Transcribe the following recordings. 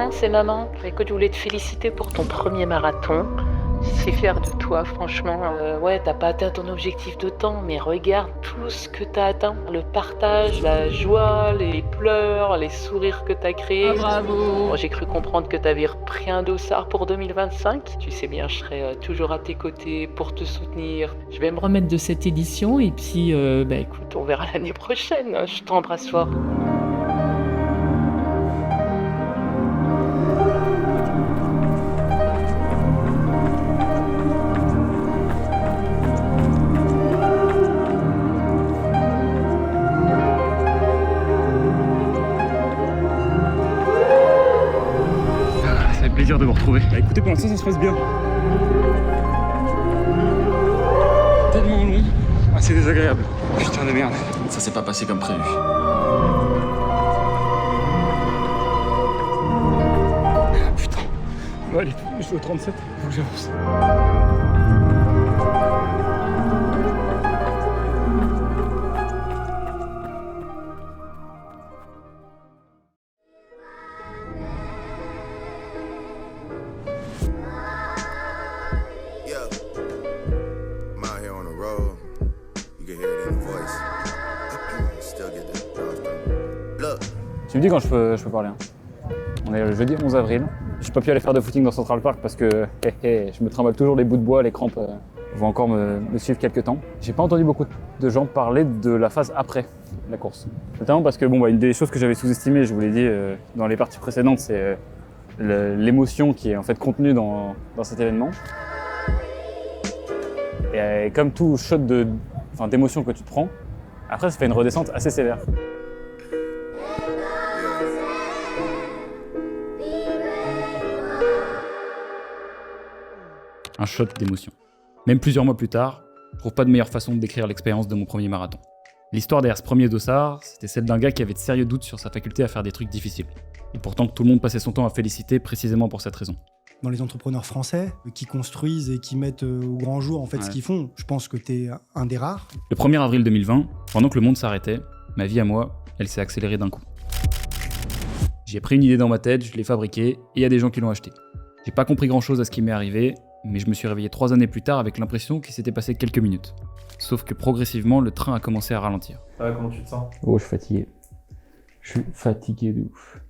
Hein, c'est maman. Écoute, je voulais te féliciter pour ton premier marathon. Je suis fière de toi, franchement. Ouais, t'as pas atteint ton objectif de temps, mais regarde tout ce que t'as atteint. Le partage, la joie, les pleurs, les sourires que t'as créés. Bravo. Bon, j'ai cru comprendre que t'avais repris un dossard pour 2025. Tu sais bien, je serai toujours à tes côtés pour te soutenir. Je vais me remettre de cette édition et puis, écoute, on verra l'année prochaine. Je t'embrasse fort. Plaisir de vous retrouver. Bah écoutez, pour l'instant ça se passe bien. Tellement long, assez désagréable. Putain de merde. Ça s'est pas passé comme prévu. Putain. Bon allez, je suis au 37, faut que j'avance. Tu me dis quand je peux parler. Hein. On est le jeudi 11 avril. J'ai pas pu aller faire de footing dans Central Park parce que je me trimballe toujours les bouts de bois, les crampes vont encore me suivre quelques temps. J'ai pas entendu beaucoup de gens parler de la phase après la course. Notamment parce que une des choses que j'avais sous-estimées, je vous l'ai dit dans les parties précédentes, c'est l'émotion qui est en fait contenue dans cet événement. Et comme tout shot d'émotion que tu te prends, après ça fait une redescente assez sévère. Un shot d'émotion. Même plusieurs mois plus tard, je trouve pas de meilleure façon de décrire l'expérience de mon premier marathon. L'histoire derrière ce premier dossard, c'était celle d'un gars qui avait de sérieux doutes sur sa faculté à faire des trucs difficiles. Et pourtant tout le monde passait son temps à féliciter précisément pour cette raison. Dans les entrepreneurs français qui construisent et qui mettent au grand jour en fait ce qu'ils font, je pense que t'es un des rares. Le 1er avril 2020, pendant que le monde s'arrêtait, ma vie à moi, elle s'est accélérée d'un coup. J'ai pris une idée dans ma tête, je l'ai fabriquée et il y a des gens qui l'ont achetée. J'ai pas compris grand chose à ce qui m'est arrivé, mais je me suis réveillé 3 années plus tard avec l'impression qu'il s'était passé quelques minutes. Sauf que progressivement, le train a commencé à ralentir. Comment tu te sens? Oh, je suis fatigué. Je suis fatigué de ouf.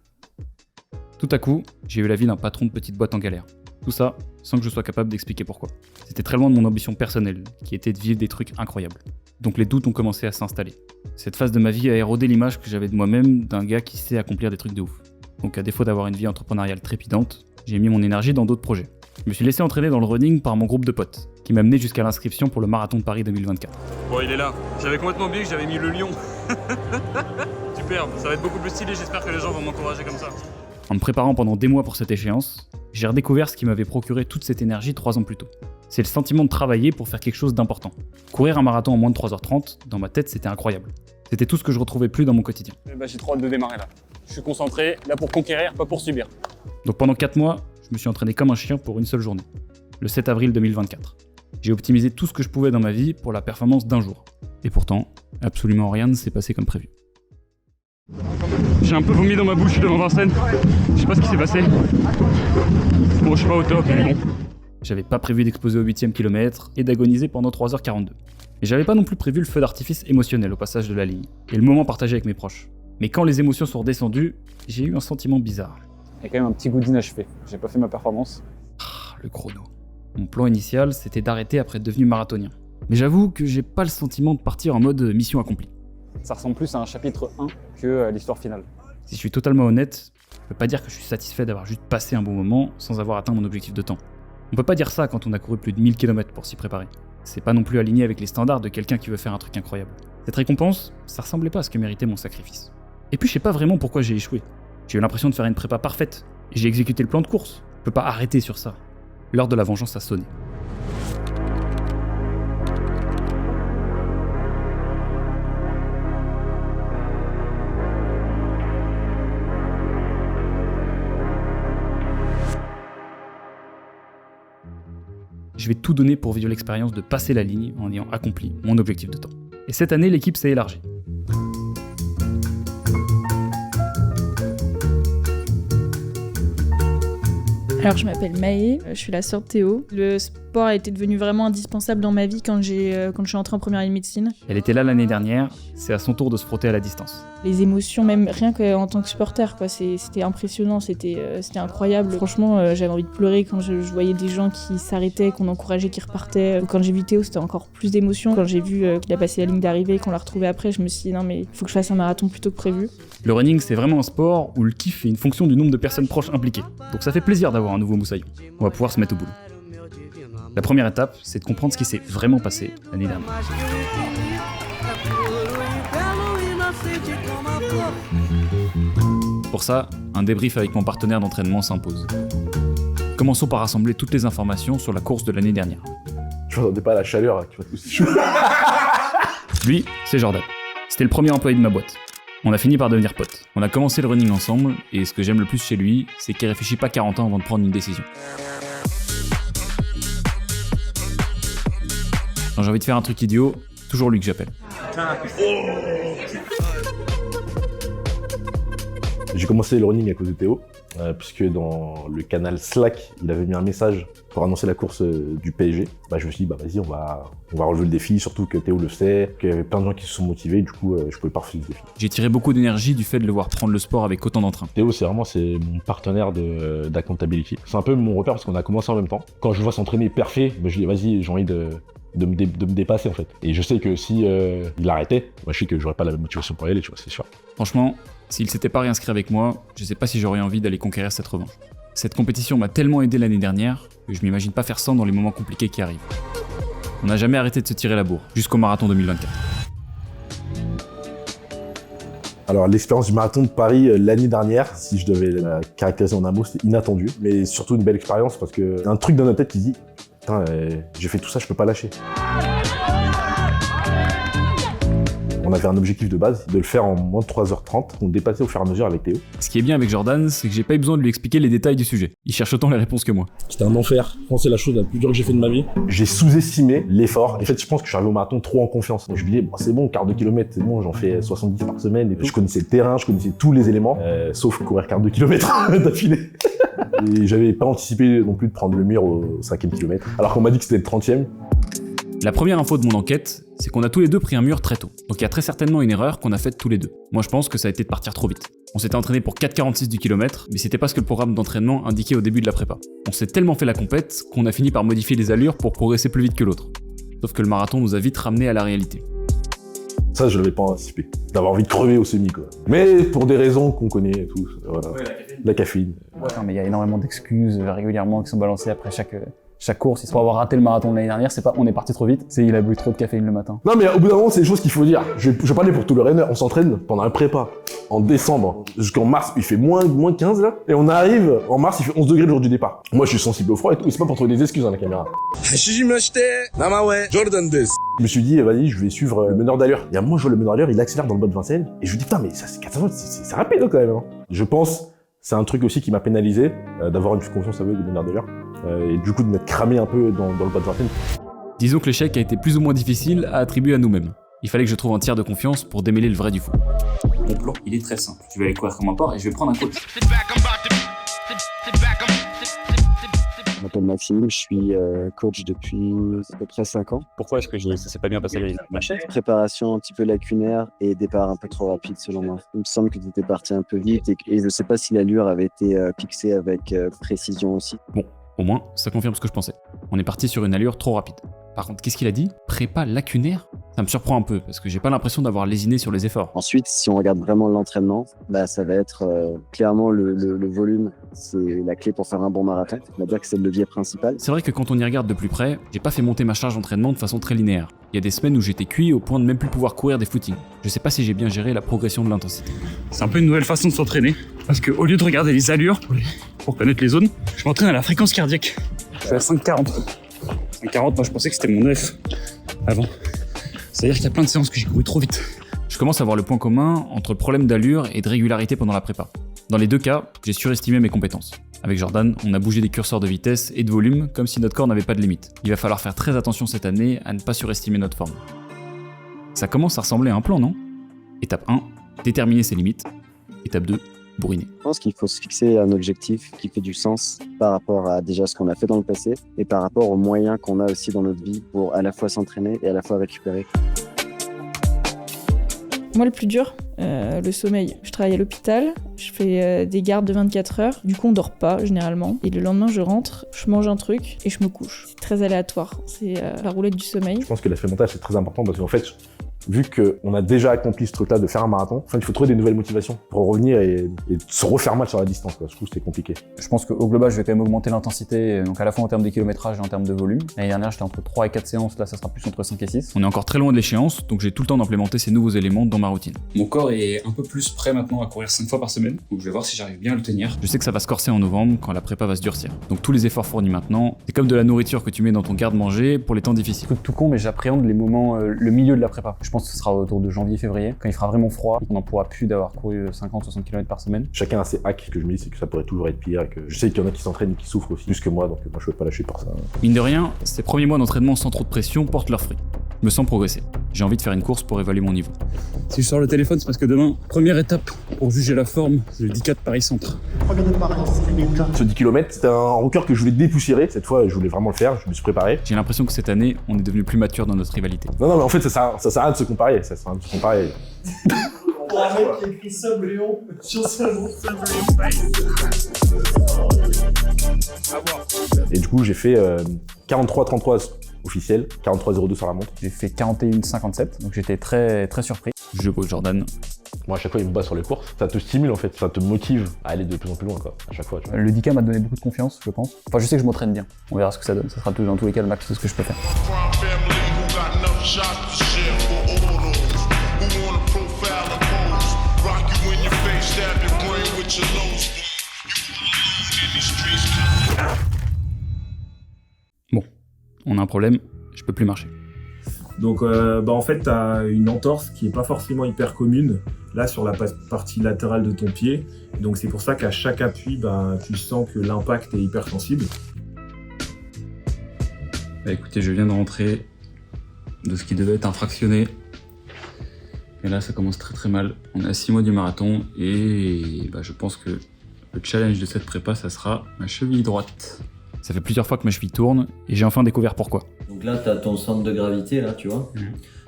Tout à coup, j'ai eu la vie d'un patron de petite boîte en galère. Tout ça, sans que je sois capable d'expliquer pourquoi. C'était très loin de mon ambition personnelle, qui était de vivre des trucs incroyables. Donc les doutes ont commencé à s'installer. Cette phase de ma vie a érodé l'image que j'avais de moi-même d'un gars qui sait accomplir des trucs de ouf. Donc à défaut d'avoir une vie entrepreneuriale trépidante, j'ai mis mon énergie dans d'autres projets. Je me suis laissé entraîner dans le running par mon groupe de potes, qui m'a mené jusqu'à l'inscription pour le marathon de Paris 2024. Bon, il est là. J'avais complètement oublié que j'avais mis le lion. Superbe, ça va être beaucoup plus stylé, j'espère que les gens vont m'encourager comme ça. En me préparant pendant des mois pour cette échéance, j'ai redécouvert ce qui m'avait procuré toute cette énergie 3 ans plus tôt. C'est le sentiment de travailler pour faire quelque chose d'important. Courir un marathon en moins de 3h30, dans ma tête, c'était incroyable. C'était tout ce que je retrouvais plus dans mon quotidien. J'ai trop hâte de démarrer là. Je suis concentré, là pour conquérir, pas pour subir. Donc pendant 4 mois, je me suis entraîné comme un chien pour une seule journée, le 7 avril 2024. J'ai optimisé tout ce que je pouvais dans ma vie pour la performance d'un jour. Et pourtant, absolument rien ne s'est passé comme prévu. J'ai un peu vomi dans ma bouche devant Vincennes. Je sais pas ce qui s'est passé. Bon, je suis pas au top, mais bon. J'avais pas prévu d'exploser au 8e kilomètre et d'agoniser pendant 3h42. Et j'avais pas non plus prévu le feu d'artifice émotionnel au passage de la ligne, et le moment partagé avec mes proches. Mais quand les émotions sont redescendues, j'ai eu un sentiment bizarre. Il y a quand même un petit goût d'inachevé. J'ai pas fait ma performance. Le chrono. Mon plan initial, c'était d'arrêter après être devenu marathonien. Mais j'avoue que j'ai pas le sentiment de partir en mode mission accomplie. Ça ressemble plus à un chapitre 1 que à l'histoire finale. Si je suis totalement honnête, je peux pas dire que je suis satisfait d'avoir juste passé un bon moment sans avoir atteint mon objectif de temps. On peut pas dire ça quand on a couru plus de 1000 km pour s'y préparer. C'est pas non plus aligné avec les standards de quelqu'un qui veut faire un truc incroyable. Cette récompense, ça ressemblait pas à ce que méritait mon sacrifice. Et puis je sais pas vraiment pourquoi j'ai échoué. J'ai eu l'impression de faire une prépa parfaite, et j'ai exécuté le plan de course. Je peux pas arrêter sur ça. L'heure de la vengeance a sonné. Je vais tout donner pour vivre l'expérience de passer la ligne en ayant accompli mon objectif de temps. Et cette année, l'équipe s'est élargie. Alors je m'appelle Maë, je suis la sœur de Théo. Le sport a été devenu vraiment indispensable dans ma vie quand je suis entrée en première année de médecine. Elle était là l'année dernière, c'est à son tour de se frotter à la distance. Les émotions, même rien qu'en tant que supporter, quoi, c'était impressionnant, c'était incroyable. Franchement, j'avais envie de pleurer quand je voyais des gens qui s'arrêtaient, qu'on encourageait, qui repartaient. Quand j'ai vu Théo, c'était encore plus d'émotion. Quand j'ai vu qu'il a passé la ligne d'arrivée, qu'on l'a retrouvé après, je me suis dit non mais il faut que je fasse un marathon plus tôt que prévu. Le running, c'est vraiment un sport où le kiff est une fonction du nombre de personnes proches impliquées. Donc ça fait plaisir d'avoir un nouveau moussaillon. On va pouvoir se mettre au boulot. La première étape, c'est de comprendre ce qui s'est vraiment passé l'année dernière. Pour ça, un débrief avec mon partenaire d'entraînement s'impose. Commençons par rassembler toutes les informations sur la course de l'année dernière. Je m'attendais pas à la chaleur qui va tout chaud. Lui, c'est Jordan. C'était le premier employé de ma boîte. On a fini par devenir potes. On a commencé le running ensemble, et ce que j'aime le plus chez lui, c'est qu'il réfléchit pas 40 ans avant de prendre une décision. Quand j'ai envie de faire un truc idiot, toujours lui que j'appelle. J'ai commencé le running à cause de Théo, puisque dans le canal Slack, il avait mis un message pour annoncer la course du PSG. Je me suis dit, vas-y, on va relever le défi, surtout que Théo le sait, qu'il y avait plein de gens qui se sont motivés, du coup, je pouvais pas refuser le défi. J'ai tiré beaucoup d'énergie du fait de le voir prendre le sport avec autant d'entrain. Théo, c'est mon partenaire d'accountability. C'est un peu mon repère parce qu'on a commencé en même temps. Quand je le vois s'entraîner parfait, je dis, vas-y, j'ai envie de me dépasser en fait. Et je sais que si il arrêtait, je sais que j'aurais pas la même motivation pour y aller, tu vois, c'est sûr. Franchement, s'il s'était pas réinscrit avec moi, je sais pas si j'aurais envie d'aller conquérir cette revanche. Cette compétition m'a tellement aidé l'année dernière que je m'imagine pas faire sans dans les moments compliqués qui arrivent. On n'a jamais arrêté de se tirer la bourre, jusqu'au marathon 2024. Alors l'expérience du marathon de Paris l'année dernière, si je devais la caractériser en un mot, c'était inattendu, mais surtout une belle expérience parce que un truc dans notre tête qui dit putain, j'ai fait tout ça, je peux pas lâcher. On avait un objectif de base, de le faire en moins de 3h30, on dépassait au fur et à mesure avec Théo. Ce qui est bien avec Jordan, c'est que j'ai pas eu besoin de lui expliquer les détails du sujet. Il cherche autant les réponses que moi. C'était un enfer. Je pense que c'est la chose la plus dure que j'ai fait de ma vie. J'ai sous-estimé l'effort. En fait, je pense que je suis arrivé au marathon trop en confiance. Donc, je me disais, c'est bon, quart de kilomètre, c'est bon, j'en fais 70 par semaine et tout. Je connaissais le terrain, je connaissais tous les éléments, sauf courir quart de kilomètre d'affilée. Et j'avais pas anticipé non plus de prendre le mur au 5e kilomètre, alors qu'on m'a dit que c'était le 30e. La première info de mon enquête, c'est qu'on a tous les deux pris un mur très tôt. Donc il y a très certainement une erreur qu'on a faite tous les deux. Moi je pense que ça a été de partir trop vite. On s'était entraîné pour 4,46 du kilomètre, mais c'était pas ce que le programme d'entraînement indiquait au début de la prépa. On s'est tellement fait la compète qu'on a fini par modifier les allures pour progresser plus vite que l'autre. Sauf que le marathon nous a vite ramené à la réalité. Ça, je l'avais pas anticipé. D'avoir envie de crever au semi, quoi. Mais pour des raisons qu'on connaît tous. Voilà. Ouais, la caféine. Ouais, mais il y a énormément d'excuses régulièrement qui sont balancées après chaque course. Il faut avoir raté le marathon de l'année dernière, c'est pas on est parti trop vite, c'est il a bu trop de caféine le matin. Non, mais au bout d'un moment, c'est des choses qu'il faut dire. Je parlais pour tous les runners. On s'entraîne pendant un prépa en décembre jusqu'en mars, il fait moins 15 là. Et on arrive en mars, il fait 11 degrés le jour du départ. Moi, je suis sensible au froid et tout. C'est pas pour trouver des excuses dans la caméra. Je me suis dit, vas-y, je vais suivre le meneur d'allure. Et à moi, je vois le meneur d'allure, il accélère dans le bas de Vincennes. Et je lui dis, putain, mais ça, c'est 400 c'est rapide quand même. Hein. Je pense, c'est un truc aussi qui m'a pénalisé, d'avoir une confiance aveugle de meneur d'allure. Et du coup, de m'être cramé un peu dans le bas de Vincennes. Disons que l'échec a été plus ou moins difficile à attribuer à nous-mêmes. Il fallait que je trouve un tiers de confiance pour démêler le vrai du faux. Mon plan, il est très simple. Je vais aller courir comme un porc et je vais prendre un coach. Je m'appelle Maxime, je suis coach depuis à peu près 5 ans. Pourquoi est-ce que ça s'est pas bien passé les matchs? Préparation un petit peu lacunaire et départ un peu trop rapide selon moi. Il me semble que tu étais parti un peu vite et je sais pas si l'allure avait été fixée avec précision aussi. Bon, au moins, ça confirme ce que je pensais. On est parti sur une allure trop rapide. Par contre, qu'est-ce qu'il a dit? Prépa lacunaire? Ça me surprend un peu, parce que j'ai pas l'impression d'avoir lésiné sur les efforts. Ensuite, si on regarde vraiment l'entraînement, ça va être clairement le volume. C'est la clé pour faire un bon marathon. On va dire que c'est le levier principal. C'est vrai que quand on y regarde de plus près, j'ai pas fait monter ma charge d'entraînement de façon très linéaire. Il y a des semaines où j'étais cuit au point de même plus pouvoir courir des footings. Je sais pas si j'ai bien géré la progression de l'intensité. C'est un peu une nouvelle façon de s'entraîner, parce que au lieu de regarder les allures pour connaître les zones, je m'entraîne à la fréquence cardiaque. Je suis à 5,40. 5,40, moi je pensais que c'était mon F avant. C'est-à-dire qu'il y a plein de séances que j'ai couru trop vite. Je commence à voir le point commun entre le problème d'allure et de régularité pendant la prépa. Dans les deux cas, j'ai surestimé mes compétences. Avec Jordan, on a bougé des curseurs de vitesse et de volume comme si notre corps n'avait pas de limite. Il va falloir faire très attention cette année à ne pas surestimer notre forme. Ça commence à ressembler à un plan, non? Étape 1, déterminer ses limites. Étape 2, bourriné. Je pense qu'il faut se fixer un objectif qui fait du sens par rapport à déjà ce qu'on a fait dans le passé et par rapport aux moyens qu'on a aussi dans notre vie pour à la fois s'entraîner et à la fois récupérer. Moi, le plus dur, le sommeil. Je travaille à l'hôpital, je fais des gardes de 24 heures. Du coup, on dort pas, généralement. Et le lendemain, je rentre, je mange un truc et je me couche. C'est très aléatoire. C'est la roulette du sommeil. Je pense que l'aspect mental, c'est très important parce qu'en fait, vu qu'on a déjà accompli ce truc-là de faire un marathon, il faut trouver des nouvelles motivations pour revenir et se refaire mal sur la distance, quoi. Je trouve que c'est compliqué. Je pense qu'au global, je vais quand même augmenter l'intensité, donc à la fois en termes de kilométrage et en termes de volume. L'année dernière, j'étais entre 3 et 4 séances, là ça sera plus entre 5 et 6. On est encore très loin de l'échéance, donc j'ai tout le temps d'implémenter ces nouveaux éléments dans ma routine. Mon corps est un peu plus prêt maintenant à courir 5 fois par semaine, donc je vais voir si j'arrive bien à le tenir. Je sais que ça va se corser en novembre quand la prépa va se durcir. Donc tous les efforts fournis maintenant, c'est comme de la nourriture que tu mets dans ton garde-manger pour les temps difficiles. Truc tout con, mais j'appréhende les moments, le milieu de la prépa. Je pense que ce sera autour de janvier-février, quand il fera vraiment froid et qu'on n'en pourra plus d'avoir couru 50-60 km par semaine. Chacun a ses hacks que je me dis, c'est que ça pourrait toujours être pire et que je sais qu'il y en a qui s'entraînent et qui souffrent aussi, plus que moi, donc moi je veux pas lâcher pour ça. Mine de rien, ces premiers mois d'entraînement sans trop de pression portent leurs fruits. Je me sens progresser. J'ai envie de faire une course pour évaluer mon niveau. Si je sors le téléphone, c'est parce que demain, première étape pour juger la forme, c'est le 10K de Paris-Centre. Ce 10 km, c'était un record que je voulais dépoussiérer. Cette fois, je voulais vraiment le faire, je me suis préparé. J'ai l'impression que cette année, on est devenu plus mature dans notre rivalité. Non, mais en fait, ça sert à rien de se comparer. Ça sert à rien de se comparer. Un mec qui écrit Sabléon sur sa montre. Et du coup, j'ai fait 43-33 officiel, 43-02 sur la montre. J'ai fait 41-57, donc j'étais très surpris. Je bosse Jordan. Moi, à chaque fois, il me bat sur les courses. Ça te stimule, en fait. Ça te motive à aller de plus en plus loin, quoi. À chaque fois, tu vois. Le 10K m'a donné beaucoup de confiance, je pense. Enfin, je sais que je m'entraîne bien. On verra ce que ça donne. Ça sera dans tous les cas le max de ce que je peux faire. Bon, on a un problème. Je peux plus marcher. Donc en fait, tu as une entorse qui est pas forcément hyper commune, là sur la partie latérale de ton pied. Donc c'est pour ça qu'à chaque appui, tu sens que l'impact est hyper sensible. Bah écoutez, je viens de rentrer de ce qui devait être un fractionné. Et là, ça commence très mal. On est à 6 mois du marathon et je pense que le challenge de cette prépa, ça sera ma cheville droite. Ça fait plusieurs fois que ma cheville tourne et j'ai enfin découvert pourquoi. Donc là, tu as ton centre de gravité, là, tu vois.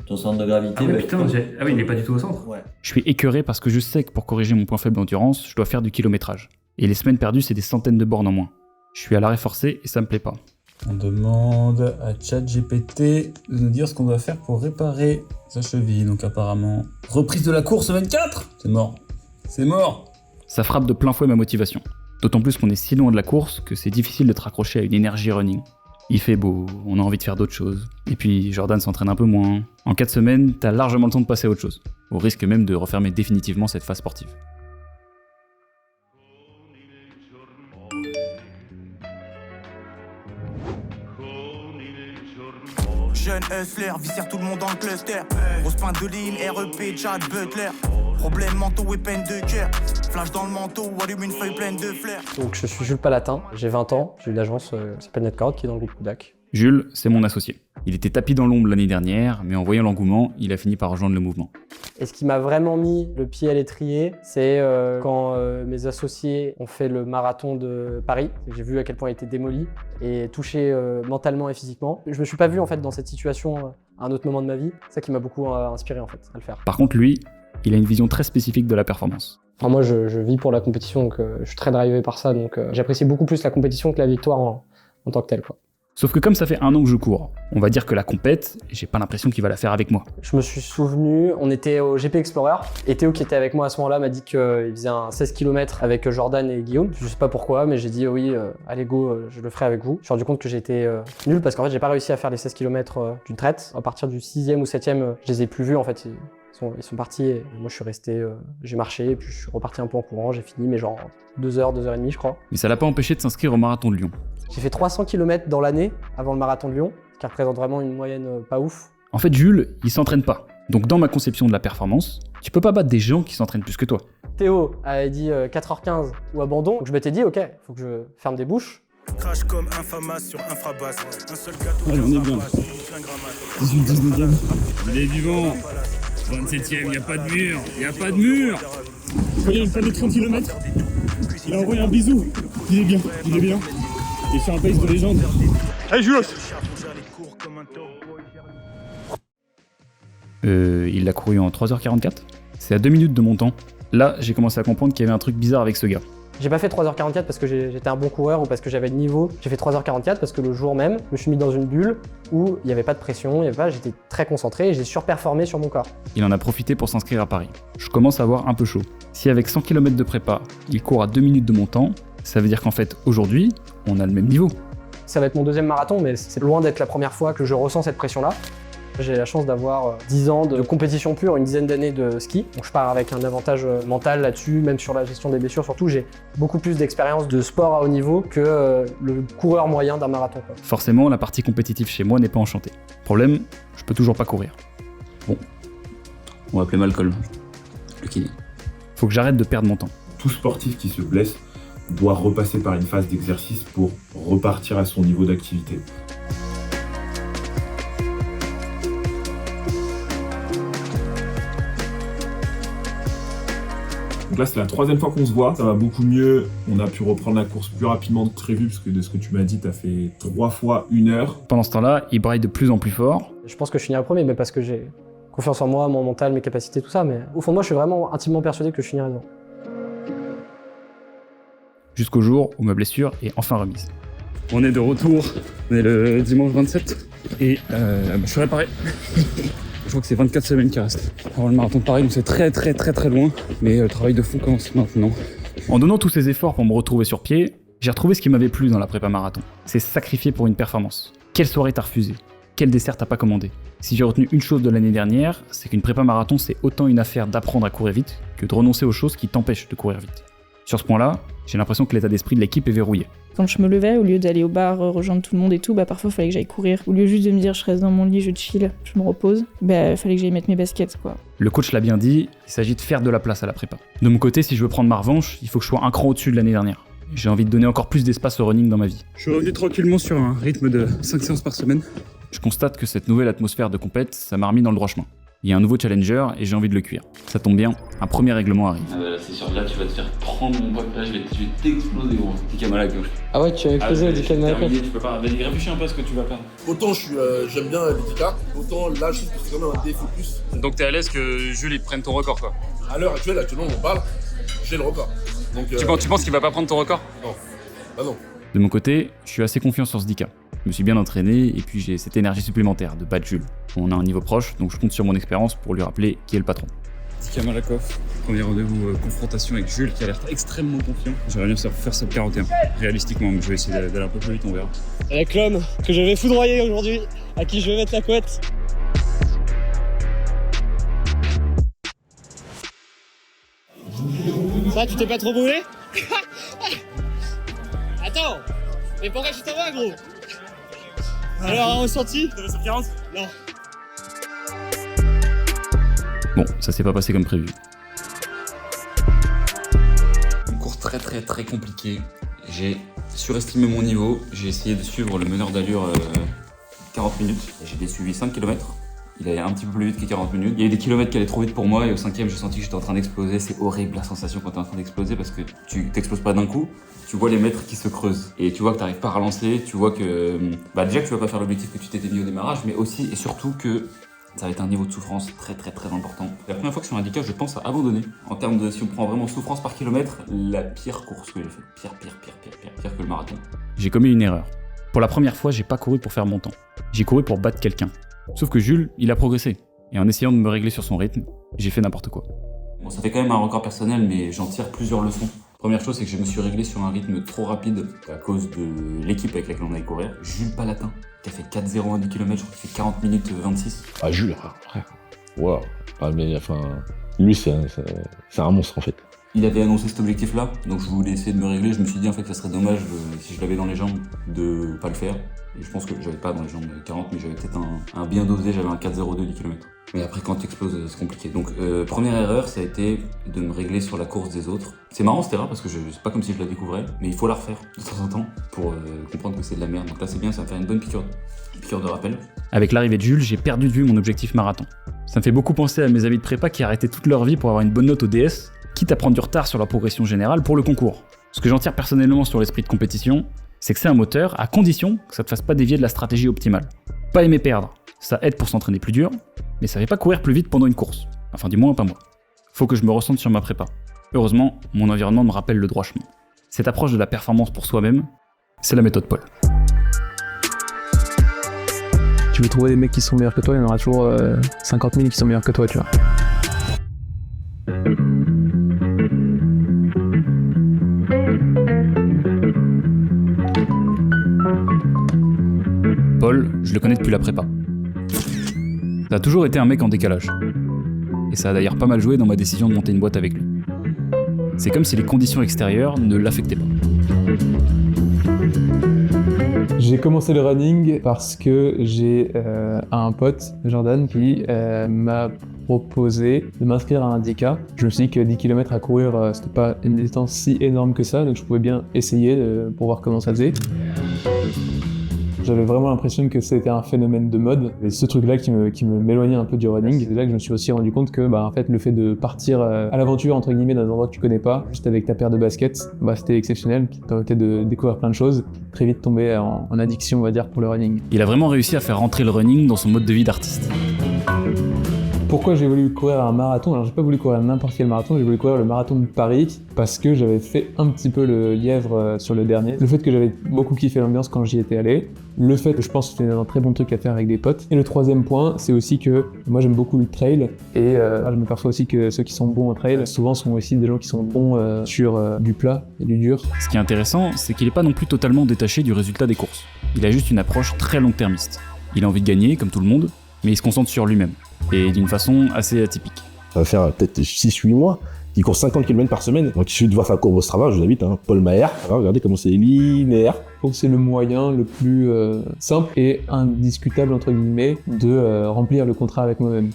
Ton centre de gravité... Ah oui, putain, il n'est pas du tout au centre. Ouais. Je suis écœuré parce que je sais que pour corriger mon point faible d'endurance, je dois faire du kilométrage. Et les semaines perdues, c'est des centaines de bornes en moins. Je suis à l'arrêt forcé et ça me plaît pas. On demande à ChatGPT de nous dire ce qu'on doit faire pour réparer sa cheville. Donc apparemment, reprise de la course 24 ! C'est mort. C'est mort. Ça frappe de plein fouet ma motivation. D'autant plus qu'on est si loin de la course que c'est difficile de te raccrocher à une énergie running. Il fait beau, on a envie de faire d'autres choses. Et puis Jordan s'entraîne un peu moins. En 4 semaines, t'as largement le temps de passer à autre chose. Au risque même de refermer définitivement cette phase sportive. Jeune hustler, viscère tout le monde dans le cluster. Grosse pinte de Lille, REP, Chad, Butler. Problème manteau et peine de cœur. Flash dans le manteau, allume une feuille pleine de fleurs. Donc je suis Jules Palatin, j'ai 20 ans, j'ai une agence qui s'appelle Netcarotte qui est dans le groupe Kodak. Jules, c'est mon associé. Il était tapis dans l'ombre l'année dernière, mais en voyant l'engouement, il a fini par rejoindre le mouvement. Et ce qui m'a vraiment mis le pied à l'étrier, c'est quand mes associés ont fait le marathon de Paris. J'ai vu à quel point il était démoli et touché mentalement et physiquement. Je me suis pas vu en fait dans cette situation à un autre moment de ma vie. C'est ça qui m'a beaucoup inspiré en fait à le faire. Par contre, lui, il a une vision très spécifique de la performance. Enfin, moi, je vis pour la compétition, donc je suis très drivé par ça. Donc j'apprécie beaucoup plus la compétition que la victoire en tant que telle, quoi. Sauf que comme ça fait 1 an que je cours, on va dire que la compète, j'ai pas l'impression qu'il va la faire avec moi. Je me suis souvenu, on était au GP Explorer, et Théo qui était avec moi à ce moment-là m'a dit qu'il faisait un 16 km avec Jordan et Guillaume. Je sais pas pourquoi, mais j'ai dit oui, allez go, je le ferai avec vous. Je me suis rendu compte que j'étais nul parce qu'en fait j'ai pas réussi à faire les 16 km d'une traite. À partir du 6e ou 7e, je les ai plus vus en fait. Ils sont partis et moi je suis resté, j'ai marché et puis je suis reparti un peu en courant, j'ai fini mais genre 2 heures, 2 heures et demie je crois. Mais ça l'a pas empêché de s'inscrire au marathon de Lyon. J'ai fait 300 km dans l'année avant le marathon de Lyon, ce qui représente vraiment une moyenne pas ouf. En fait Jules, il s'entraîne pas. Donc dans ma conception de la performance, tu peux pas battre des gens qui s'entraînent plus que toi. Théo avait dit 4h15 ou abandon, donc je m'étais dit ok, faut que je ferme des bouches. Crash comme Infamas sur Infrabass. Un seul gâteau. Allez, on est bien. 18-19e. Allez, du vent. 27ème, y a pas de mur, y a pas de mur. Vous voyez une fin de 30 km. Il a envoyé un bisou. Il est bien, il est bien. Il fait un pace de légende. Allez, Jules. Il l'a couru en 3h44. C'est à 2 minutes de mon temps. Là, j'ai commencé à comprendre qu'il y avait un truc bizarre avec ce gars. J'ai pas fait 3h44 parce que j'étais un bon coureur ou parce que j'avais le niveau. J'ai fait 3h44 parce que le jour même, je me suis mis dans une bulle où il n'y avait pas de pression, j'étais très concentré et j'ai surperformé sur mon corps. Il en a profité pour s'inscrire à Paris. Je commence à avoir un peu chaud. Si avec 100 km de prépa, il court à 2 minutes de mon temps, ça veut dire qu'en fait, aujourd'hui, on a le même niveau. Ça va être mon deuxième marathon, mais c'est loin d'être la première fois que je ressens cette pression-là. J'ai la chance d'avoir 10 ans de compétition pure, une dizaine d'années de ski. Donc je pars avec un avantage mental là-dessus, même sur la gestion des blessures. Surtout, j'ai beaucoup plus d'expérience de sport à haut niveau que le coureur moyen d'un marathon. Forcément, la partie compétitive chez moi n'est pas enchantée. Problème, je peux toujours pas courir. Bon, on va appeler Malcolm, le kiné. Faut que j'arrête de perdre mon temps. Tout sportif qui se blesse doit repasser par une phase d'exercice pour repartir à son niveau d'activité. Donc là, c'est la 3e fois qu'on se voit. Ça va beaucoup mieux. On a pu reprendre la course plus rapidement que prévu, parce que de ce que tu m'as dit, t'as fait 3 fois 1 heure. Pendant ce temps-là, il braille de plus en plus fort. Je pense que je finirai premier, mais parce que j'ai confiance en moi, mon mental, mes capacités, tout ça. Mais au fond de moi, je suis vraiment intimement persuadé que je finirai devant. Jusqu'au jour où ma blessure est enfin remise. On est de retour, on est le dimanche 27 et je suis réparé. Je crois que c'est 24 semaines qui restent avant le marathon de Paris, donc c'est très loin, mais le travail de fond commence maintenant. En donnant tous ces efforts pour me retrouver sur pied, j'ai retrouvé ce qui m'avait plu dans la prépa marathon. C'est sacrifier pour une performance. Quelle soirée t'as refusé? Quel dessert t'as pas commandé? Si j'ai retenu une chose de l'année dernière, c'est qu'une prépa marathon c'est autant une affaire d'apprendre à courir vite que de renoncer aux choses qui t'empêchent de courir vite. Sur ce point-là, j'ai l'impression que l'état d'esprit de l'équipe est verrouillé. Quand je me levais, au lieu d'aller au bar, rejoindre tout le monde et tout, parfois il fallait que j'aille courir. Au lieu juste de me dire je reste dans mon lit, je chill, je me repose, il fallait que j'aille mettre mes baskets quoi. Le coach l'a bien dit, il s'agit de faire de la place à la prépa. De mon côté, si je veux prendre ma revanche, il faut que je sois un cran au-dessus de l'année dernière. J'ai envie de donner encore plus d'espace au running dans ma vie. Je suis revenu tranquillement sur un rythme de 5 séances par semaine. Je constate que cette nouvelle atmosphère de compète, ça m'a remis dans le droit chemin. Il y a un nouveau challenger et j'ai envie de le cuire. Ça tombe bien, un premier règlement arrive. Ah bah là c'est sûr, là tu vas te faire prendre mon poids, là je vais t'exploser gros. T'es Kamala gauche. Ah ouais, tu vas exploser du Kamala. Tu peux pas, vas-y réfléchis un peu à ce que tu vas perdre. Autant j'aime bien l'IDK, autant là je trouve que c'est quand même un défi plus. Donc t'es à l'aise que Jules il prenne ton record quoi? À l'heure actuelle, actuellement on parle, j'ai le record. Donc, tu penses qu'il va pas prendre ton record? Non, bah non. De mon côté, je suis assez confiant sur ce Dika. Je me suis bien entraîné et puis j'ai cette énergie supplémentaire de battre Jules. On a un niveau proche, donc je compte sur mon expérience pour lui rappeler qui est le patron. Dika Malakoff, premier rendez-vous confrontation avec Jules qui a l'air extrêmement confiant. J'aimerais bien faire ça 41. Réalistiquement, mais je vais essayer d'aller un peu plus vite, on verra. Avec l'homme que je vais foudroyer aujourd'hui, à qui je vais mettre la couette. Ça, tu t'es pas trop brûlé? Attends, mais pourquoi tu t'en vas, gros? Alors, un ressenti? 40? Non. Bon, ça s'est pas passé comme prévu. Un cours très compliqué. J'ai surestimé mon niveau. J'ai essayé de suivre le meneur d'allure 40 minutes. J'ai suivi 5 km. Il allait un petit peu plus vite que 40 minutes. Il y a eu des kilomètres qui allaient trop vite pour moi et au 5e, j'ai senti que j'étais en train d'exploser. C'est horrible la sensation quand t'es en train d'exploser parce que tu t'exploses pas d'un coup. Tu vois les mètres qui se creusent et tu vois que t'arrives pas à relancer. Tu vois que déjà que tu vas pas faire l'objectif que tu t'étais mis au démarrage, mais aussi et surtout que ça va être un niveau de souffrance très important. C'est la première fois que sur un handicap, je pense à abandonner. En termes de, si on prend vraiment souffrance par kilomètre, la pire course que j'ai faite. Pire que le marathon. J'ai commis une erreur. Pour la première fois, j'ai pas couru pour faire mon temps. J'ai couru pour battre quelqu'un. Sauf que Jules, il a progressé. Et en essayant de me régler sur son rythme, j'ai fait n'importe quoi. Bon, ça fait quand même un record personnel, mais j'en tire plusieurs leçons. Première chose, c'est que je me suis réglé sur un rythme trop rapide à cause de l'équipe avec laquelle on allait courir. Jules Palatin, qui a fait 4-0 en 10 km, je crois qu'il fait 40 minutes 26. Ah, Jules, frère. Waouh. Ah, mais enfin, lui, c'est un monstre en fait. Il avait annoncé cet objectif-là, donc je voulais essayer de me régler. Je me suis dit en fait que ça serait dommage si je l'avais dans les jambes de pas le faire. Et je pense que j'avais pas dans les jambes 40, mais j'avais peut-être un bien dosé, j'avais un 4,02 10 km. Mais après quand tu exploses, c'est compliqué. Donc première erreur, ça a été de me régler sur la course des autres. C'est marrant cette erreur parce que c'est pas comme si je la découvrais, mais il faut la refaire de temps en temps pour comprendre que c'est de la merde. Donc là c'est bien, ça va me faire une bonne piqûre de rappel. Avec l'arrivée de Jules, j'ai perdu de vue mon objectif marathon. Ça me fait beaucoup penser à mes amis de prépa qui arrêtaient toute leur vie pour avoir une bonne note au DS, quitte à prendre du retard sur la progression générale pour le concours. Ce que j'en tire personnellement sur l'esprit de compétition, c'est que c'est un moteur à condition que ça te fasse pas dévier de la stratégie optimale. Pas aimer perdre, ça aide pour s'entraîner plus dur, mais ça fait pas courir plus vite pendant une course. Enfin du moins pas moi. Faut que je me ressente sur ma prépa. Heureusement, mon environnement me rappelle le droit chemin. Cette approche de la performance pour soi-même, c'est la méthode Paul. Tu veux trouver des mecs qui sont meilleurs que toi, il y en aura toujours 50 000 qui sont meilleurs que toi, tu vois. Paul, je le connais depuis la prépa. Ça a toujours été un mec en décalage. Et ça a d'ailleurs pas mal joué dans ma décision de monter une boîte avec lui. C'est comme si les conditions extérieures ne l'affectaient pas. J'ai commencé le running parce que j'ai un pote, Jordan, qui m'a proposé de m'inscrire à un 10K. Je me suis dit que 10 km à courir, c'était pas une distance si énorme que ça, donc je pouvais bien essayer pour voir comment ça faisait. J'avais vraiment l'impression que c'était un phénomène de mode, et ce truc-là qui m'éloignait un peu du running. C'est là que je me suis aussi rendu compte que en fait, le fait de partir à l'aventure entre guillemets dans un endroit que tu connais pas, juste avec ta paire de baskets, c'était exceptionnel, qui te permettait de découvrir plein de choses, très vite tomber en addiction, on va dire, pour le running. Il a vraiment réussi à faire rentrer le running dans son mode de vie d'artiste. Pourquoi j'ai voulu courir un marathon? Alors j'ai pas voulu courir n'importe quel marathon, j'ai voulu courir le marathon de Paris parce que j'avais fait un petit peu le lièvre sur le dernier. Le fait que j'avais beaucoup kiffé l'ambiance quand j'y étais allé, le fait que je pense que c'était un très bon truc à faire avec des potes. Et le troisième point, c'est aussi que moi j'aime beaucoup le trail et je me perçois aussi que ceux qui sont bons au trail, souvent sont aussi des gens qui sont bons sur du plat et du dur. Ce qui est intéressant, c'est qu'il est pas non plus totalement détaché du résultat des courses. Il a juste une approche très long-termiste. Il a envie de gagner, comme tout le monde, mais il se concentre sur lui-même. Et d'une façon assez atypique. Ça va faire peut-être 6-8 mois qu'il court 50 km par semaine. Donc il suffit de voir sa courbe au Strava, je vous invite, Paul Maher. Alors, regardez comment c'est linéaire. Je trouve que c'est le moyen le plus simple et indiscutable, entre guillemets, de remplir le contrat avec moi-même.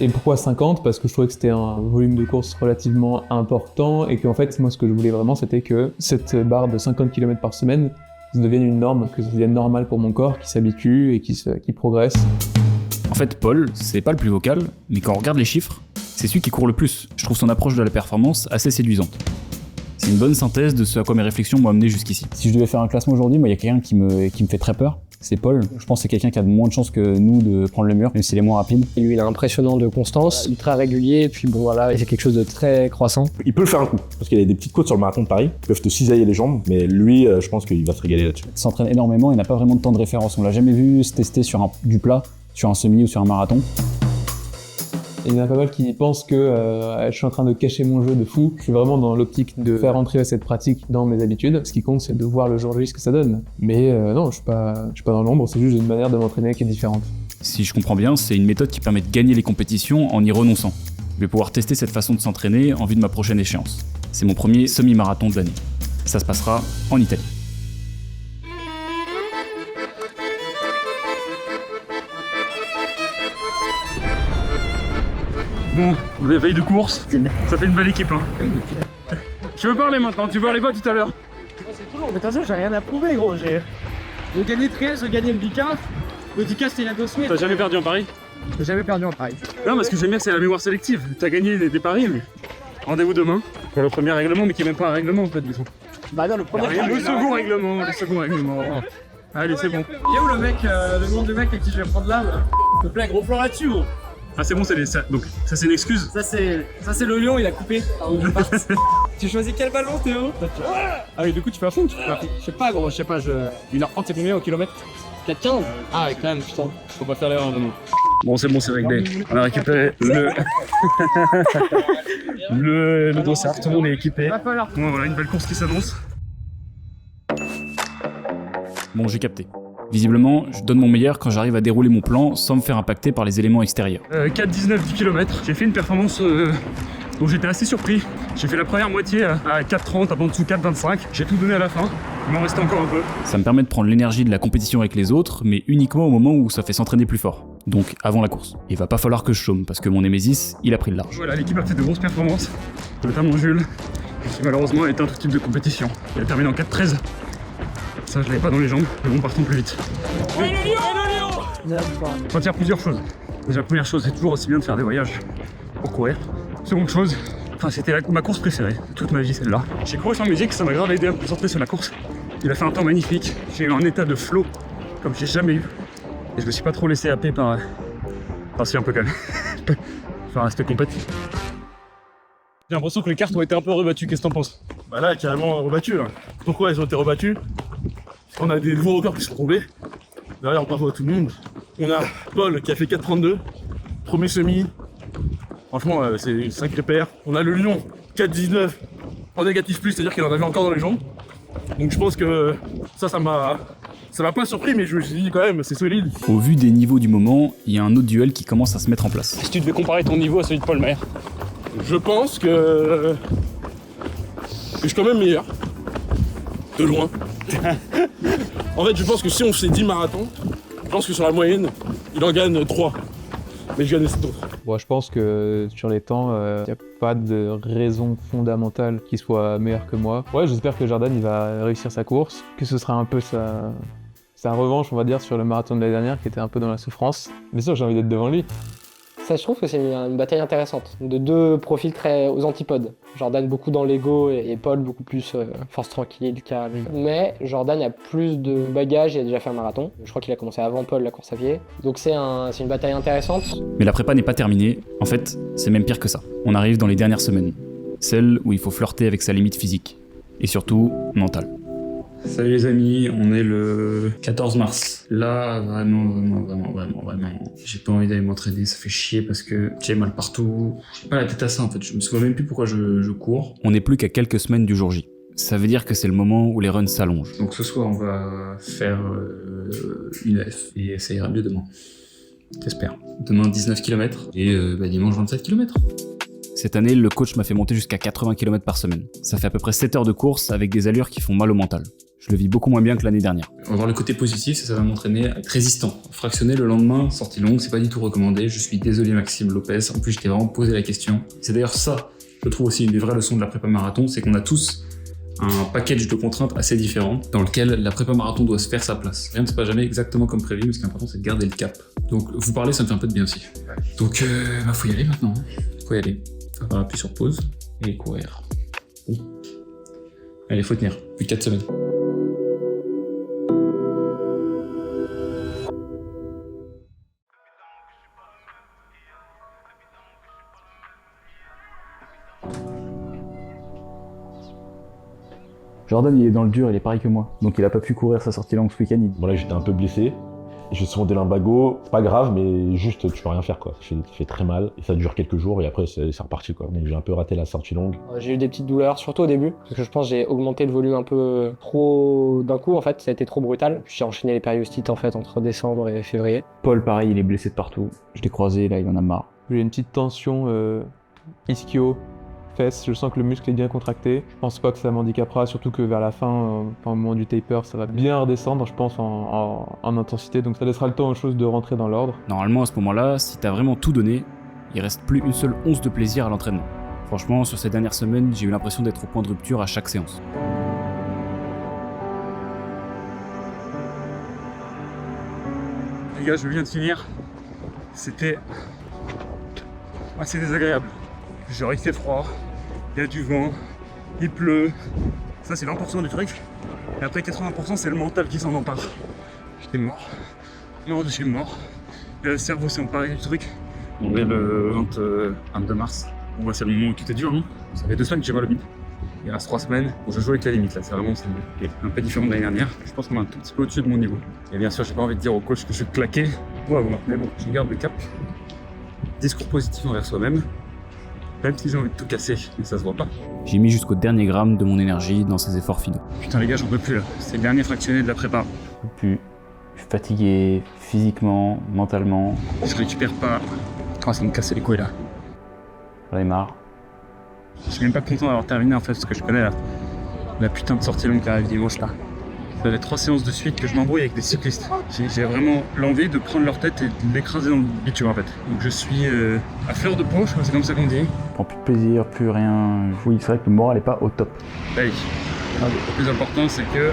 Et pourquoi 50? Parce que je trouvais que c'était un volume de course relativement important et qu'en fait, moi ce que je voulais vraiment, c'était que cette barre de 50 km par semaine ça devienne une norme, que ça devienne normal pour mon corps, qui s'habitue et qui progresse. En fait, Paul, c'est pas le plus vocal, mais quand on regarde les chiffres, c'est celui qui court le plus. Je trouve son approche de la performance assez séduisante. C'est une bonne synthèse de ce à quoi mes réflexions m'ont amené jusqu'ici. Si je devais faire un classement aujourd'hui, moi il y a quelqu'un qui me fait très peur. C'est Paul. Je pense que c'est quelqu'un qui a moins de chances que nous de prendre le mur, même s'il est moins rapide. Et lui, il est impressionnant de constance, ultra régulier, et puis bon voilà, c'est quelque chose de très croissant. Il peut le faire un coup, parce qu'il y a des petites côtes sur le marathon de Paris qui peuvent te cisailler les jambes, mais lui, je pense qu'il va se régaler là-dessus. Il s'entraîne énormément, il n'a pas vraiment de temps de référence. On l'a jamais vu se tester sur du plat, sur un semi ou sur un marathon. Il y en a pas mal qui pensent que je suis en train de cacher mon jeu de fou. Je suis vraiment dans l'optique de faire entrer cette pratique dans mes habitudes. Ce qui compte, c'est de voir le jour J ce que ça donne. Mais non, je suis pas dans l'ombre, c'est juste une manière de m'entraîner qui est différente. Si je comprends bien, c'est une méthode qui permet de gagner les compétitions en y renonçant. Je vais pouvoir tester cette façon de s'entraîner en vue de ma prochaine échéance. C'est mon premier semi-marathon de l'année. Ça se passera en Italie. Bon, veille de course, ça fait une belle équipe. Tu veux parler maintenant, tu veux aller quoi tout à l'heure? C'est tout long, mais de toute façon j'ai rien à prouver gros, j'ai gagné 13, j'ai gagné le 10K. Le 10K c'était il y a 2 semaines. T'as jamais perdu en Paris? J'ai jamais perdu en Paris. Non, parce que j'aime bien que c'est la mémoire sélective. T'as gagné des paris, mais rendez-vous demain pour le premier règlement, mais qui est même pas un règlement en fait, disons. Bah non, le premier Le second règlement. Allez, c'est bon. Il est où le mec, le nom du mec avec qui je vais prendre là? S'il te plaît, gros plan là-dessus gros. Ah c'est bon, donc ça c'est une excuse. Ça c'est le lion, il a coupé. Tu choisis quel ballon Théo? Ah oui, du coup tu fais un fond ou tu fais un fond? Je sais pas gros, je sais pas, 1h30 c'est combien au kilomètre? 4,15. Ah ouais quand même, putain, faut pas faire l'erreur demain. Bon c'est réglé, on a récupéré le dossard, tout le monde est équipé. Bon, voilà une belle course qui s'annonce. Bon, j'ai capté. Visiblement, je donne mon meilleur quand j'arrive à dérouler mon plan sans me faire impacter par les éléments extérieurs. 4,19 10 km. J'ai fait une performance Donc j'étais assez surpris. J'ai fait la première moitié à 4,30, un peu en dessous 4,25. J'ai tout donné à la fin. Il m'en restait encore un peu. Ça me permet de prendre l'énergie de la compétition avec les autres, mais uniquement au moment où ça fait s'entraîner plus fort. Donc avant la course. Il va pas falloir que je chôme, parce que mon Némésis, il a pris le large. Voilà, l'équipe a fait de grosses performances, notamment Jules, qui malheureusement a été un tout type de compétition. Il a terminé en 4,13. Ça, je l'avais pas dans les jambes, mais bon, partons plus vite. On retire plusieurs choses. Déjà, la première chose, c'est toujours aussi bien de faire des voyages pour courir. Seconde chose, c'était ma course préférée, toute ma vie celle-là. J'ai couru sans musique, ça m'a grave aidé à me concentrer sur la course. Il a fait un temps magnifique, j'ai eu un état de flow comme j'ai jamais eu. Et je me suis pas trop laissé happer par... Enfin si, un peu quand même. Enfin, c'était compétitif. J'ai l'impression que les cartes ont été un peu rebattues, qu'est-ce que t'en penses? Bah là, carrément rebattues. Hein. Pourquoi elles ont été rebattues? On a des nouveaux records qui sont tombés. D'ailleurs, bravo à tout le monde. On a Paul qui a fait 4,32, premier semi. Franchement, c'est une sacrée paire. On a le Lion, 4,19 en négatif plus, c'est-à-dire qu'il en avait encore dans les jambes. Donc je pense que ça m'a pas surpris, mais je me suis dit quand même, c'est solide. Au vu des niveaux du moment, il y a un autre duel qui commence à se mettre en place. Si tu devais comparer ton niveau à celui de Paul Maher? Je pense que je suis quand même meilleur. De loin. En fait, je pense que si on fait 10 marathons, je pense que sur la moyenne, il en gagne 3. Mais je gagne d'autres. Bon, je pense que sur les temps, il n'y a pas de raison fondamentale qu'il soit meilleur que moi. Ouais, j'espère que Jordan il va réussir sa course, que ce sera un peu sa revanche, on va dire, sur le marathon de l'année dernière qui était un peu dans la souffrance. Bien sûr, j'ai envie d'être devant lui. Ça, je trouve que c'est une bataille intéressante, de deux profils très aux antipodes. Jordan beaucoup dans l'ego et Paul beaucoup plus force tranquille, calme. Mais Jordan a plus de bagages, il a déjà fait un marathon. Je crois qu'il a commencé avant Paul la course à pied. Donc c'est une bataille intéressante. Mais la prépa n'est pas terminée. En fait, c'est même pire que ça. On arrive dans les dernières semaines. Celles où il faut flirter avec sa limite physique. Et surtout, mentale. Salut les amis, on est le 14 mars. Là, vraiment, j'ai pas envie d'aller m'entraîner, ça fait chier parce que j'ai mal partout. J'ai pas la tête à ça en fait, je me souviens même plus pourquoi je cours. On n'est plus qu'à quelques semaines du jour J. Ça veut dire que c'est le moment où les runs s'allongent. Donc ce soir, on va faire une F et ça ira mieux demain. J'espère. Demain 19 km et dimanche 27 km. Cette année, le coach m'a fait monter jusqu'à 80 km par semaine. Ça fait à peu près 7 heures de course avec des allures qui font mal au mental. Je le vis beaucoup moins bien que l'année dernière. On va voir le côté positif, ça va m'entraîner à être résistant. Fractionner le lendemain, sortie longue, c'est pas du tout recommandé. Je suis désolé Maxime Lopez, en plus je t'ai vraiment posé la question. C'est d'ailleurs ça, je trouve aussi une des vraies leçons de la prépa marathon, c'est qu'on a tous un package de contraintes assez différents dans lequel la prépa marathon doit se faire sa place. Rien ne se passe jamais exactement comme prévu, mais ce qui est important c'est de garder le cap. Donc vous parler, ça me fait un peu de bien aussi. Donc faut y aller maintenant, faut y aller. On va appuyer sur pause et courir. Bon. Allez, faut tenir, plus de 4 semaines. Jordan, il est dans le dur, il est pareil que moi. Donc il a pas pu courir sa sortie longue ce week-end. Bon là, j'étais un peu blessé. Je me suis monté lumbago, c'est pas grave, mais juste tu peux rien faire quoi. Ça fait très mal et ça dure quelques jours et après c'est reparti quoi. Donc j'ai un peu raté la sortie longue. J'ai eu des petites douleurs, surtout au début, parce que je pense que j'ai augmenté le volume un peu trop d'un coup en fait, ça a été trop brutal. J'ai enchaîné les périostites en fait entre décembre et février. Paul pareil, il est blessé de partout. Je l'ai croisé, là il en a marre. J'ai une petite tension ischio. Fesses, je sens que le muscle est bien contracté. Je pense pas que ça m'handicapera, surtout que vers la fin, au moment du taper, ça va bien redescendre, je pense, en intensité. Donc ça laissera le temps aux choses de rentrer dans l'ordre. Normalement, à ce moment-là, si t'as vraiment tout donné, il reste plus une seule once de plaisir à l'entraînement. Franchement, sur ces dernières semaines, j'ai eu l'impression d'être au point de rupture à chaque séance. Les gars, je viens de finir. C'était assez désagréable. Genre il fait froid, il y a du vent, il pleut. Ça c'est 20% du truc. Et après 80% c'est le mental qui s'en empare. J'étais mort. Non, je suis mort. Et le cerveau s'est emparé du truc. On est le 22 mars. Bon bah c'est le moment où tout est dur, non? Ça fait 2 semaines que j'ai mal au bide. Il reste 3 semaines. Bon, je joue avec la limite là, c'est vraiment un peu différent de l'année dernière. Je pense qu'on est un tout petit peu au-dessus de mon niveau. Et bien sûr j'ai pas envie de dire au coach que je suis claqué. Ouais, mais bon, je garde le cap. Discours positif envers soi-même. Même si j'ai envie de tout casser, mais ça se voit pas. J'ai mis jusqu'au dernier gramme de mon énergie dans ces efforts finaux. Putain les gars, j'en peux plus là. C'est le dernier fractionné de la prépa. Je peux plus. Je suis fatigué, physiquement, mentalement. Je récupère pas. Oh, ça me casse les couilles là. J'en ai marre. Je suis même pas content d'avoir terminé en fait, parce que je connais la putain de sortie longue qui arrive dimanche là. Ça fait 3 séances de suite que je m'embrouille avec des cyclistes. J'ai vraiment l'envie de prendre leur tête et de l'écraser dans le bitume en fait. Donc je suis à fleur de peau, je crois que c'est comme ça qu'on dit. Je prends plus de plaisir, plus rien. Oui, c'est vrai que le moral est pas au top. Allez. Le plus important c'est que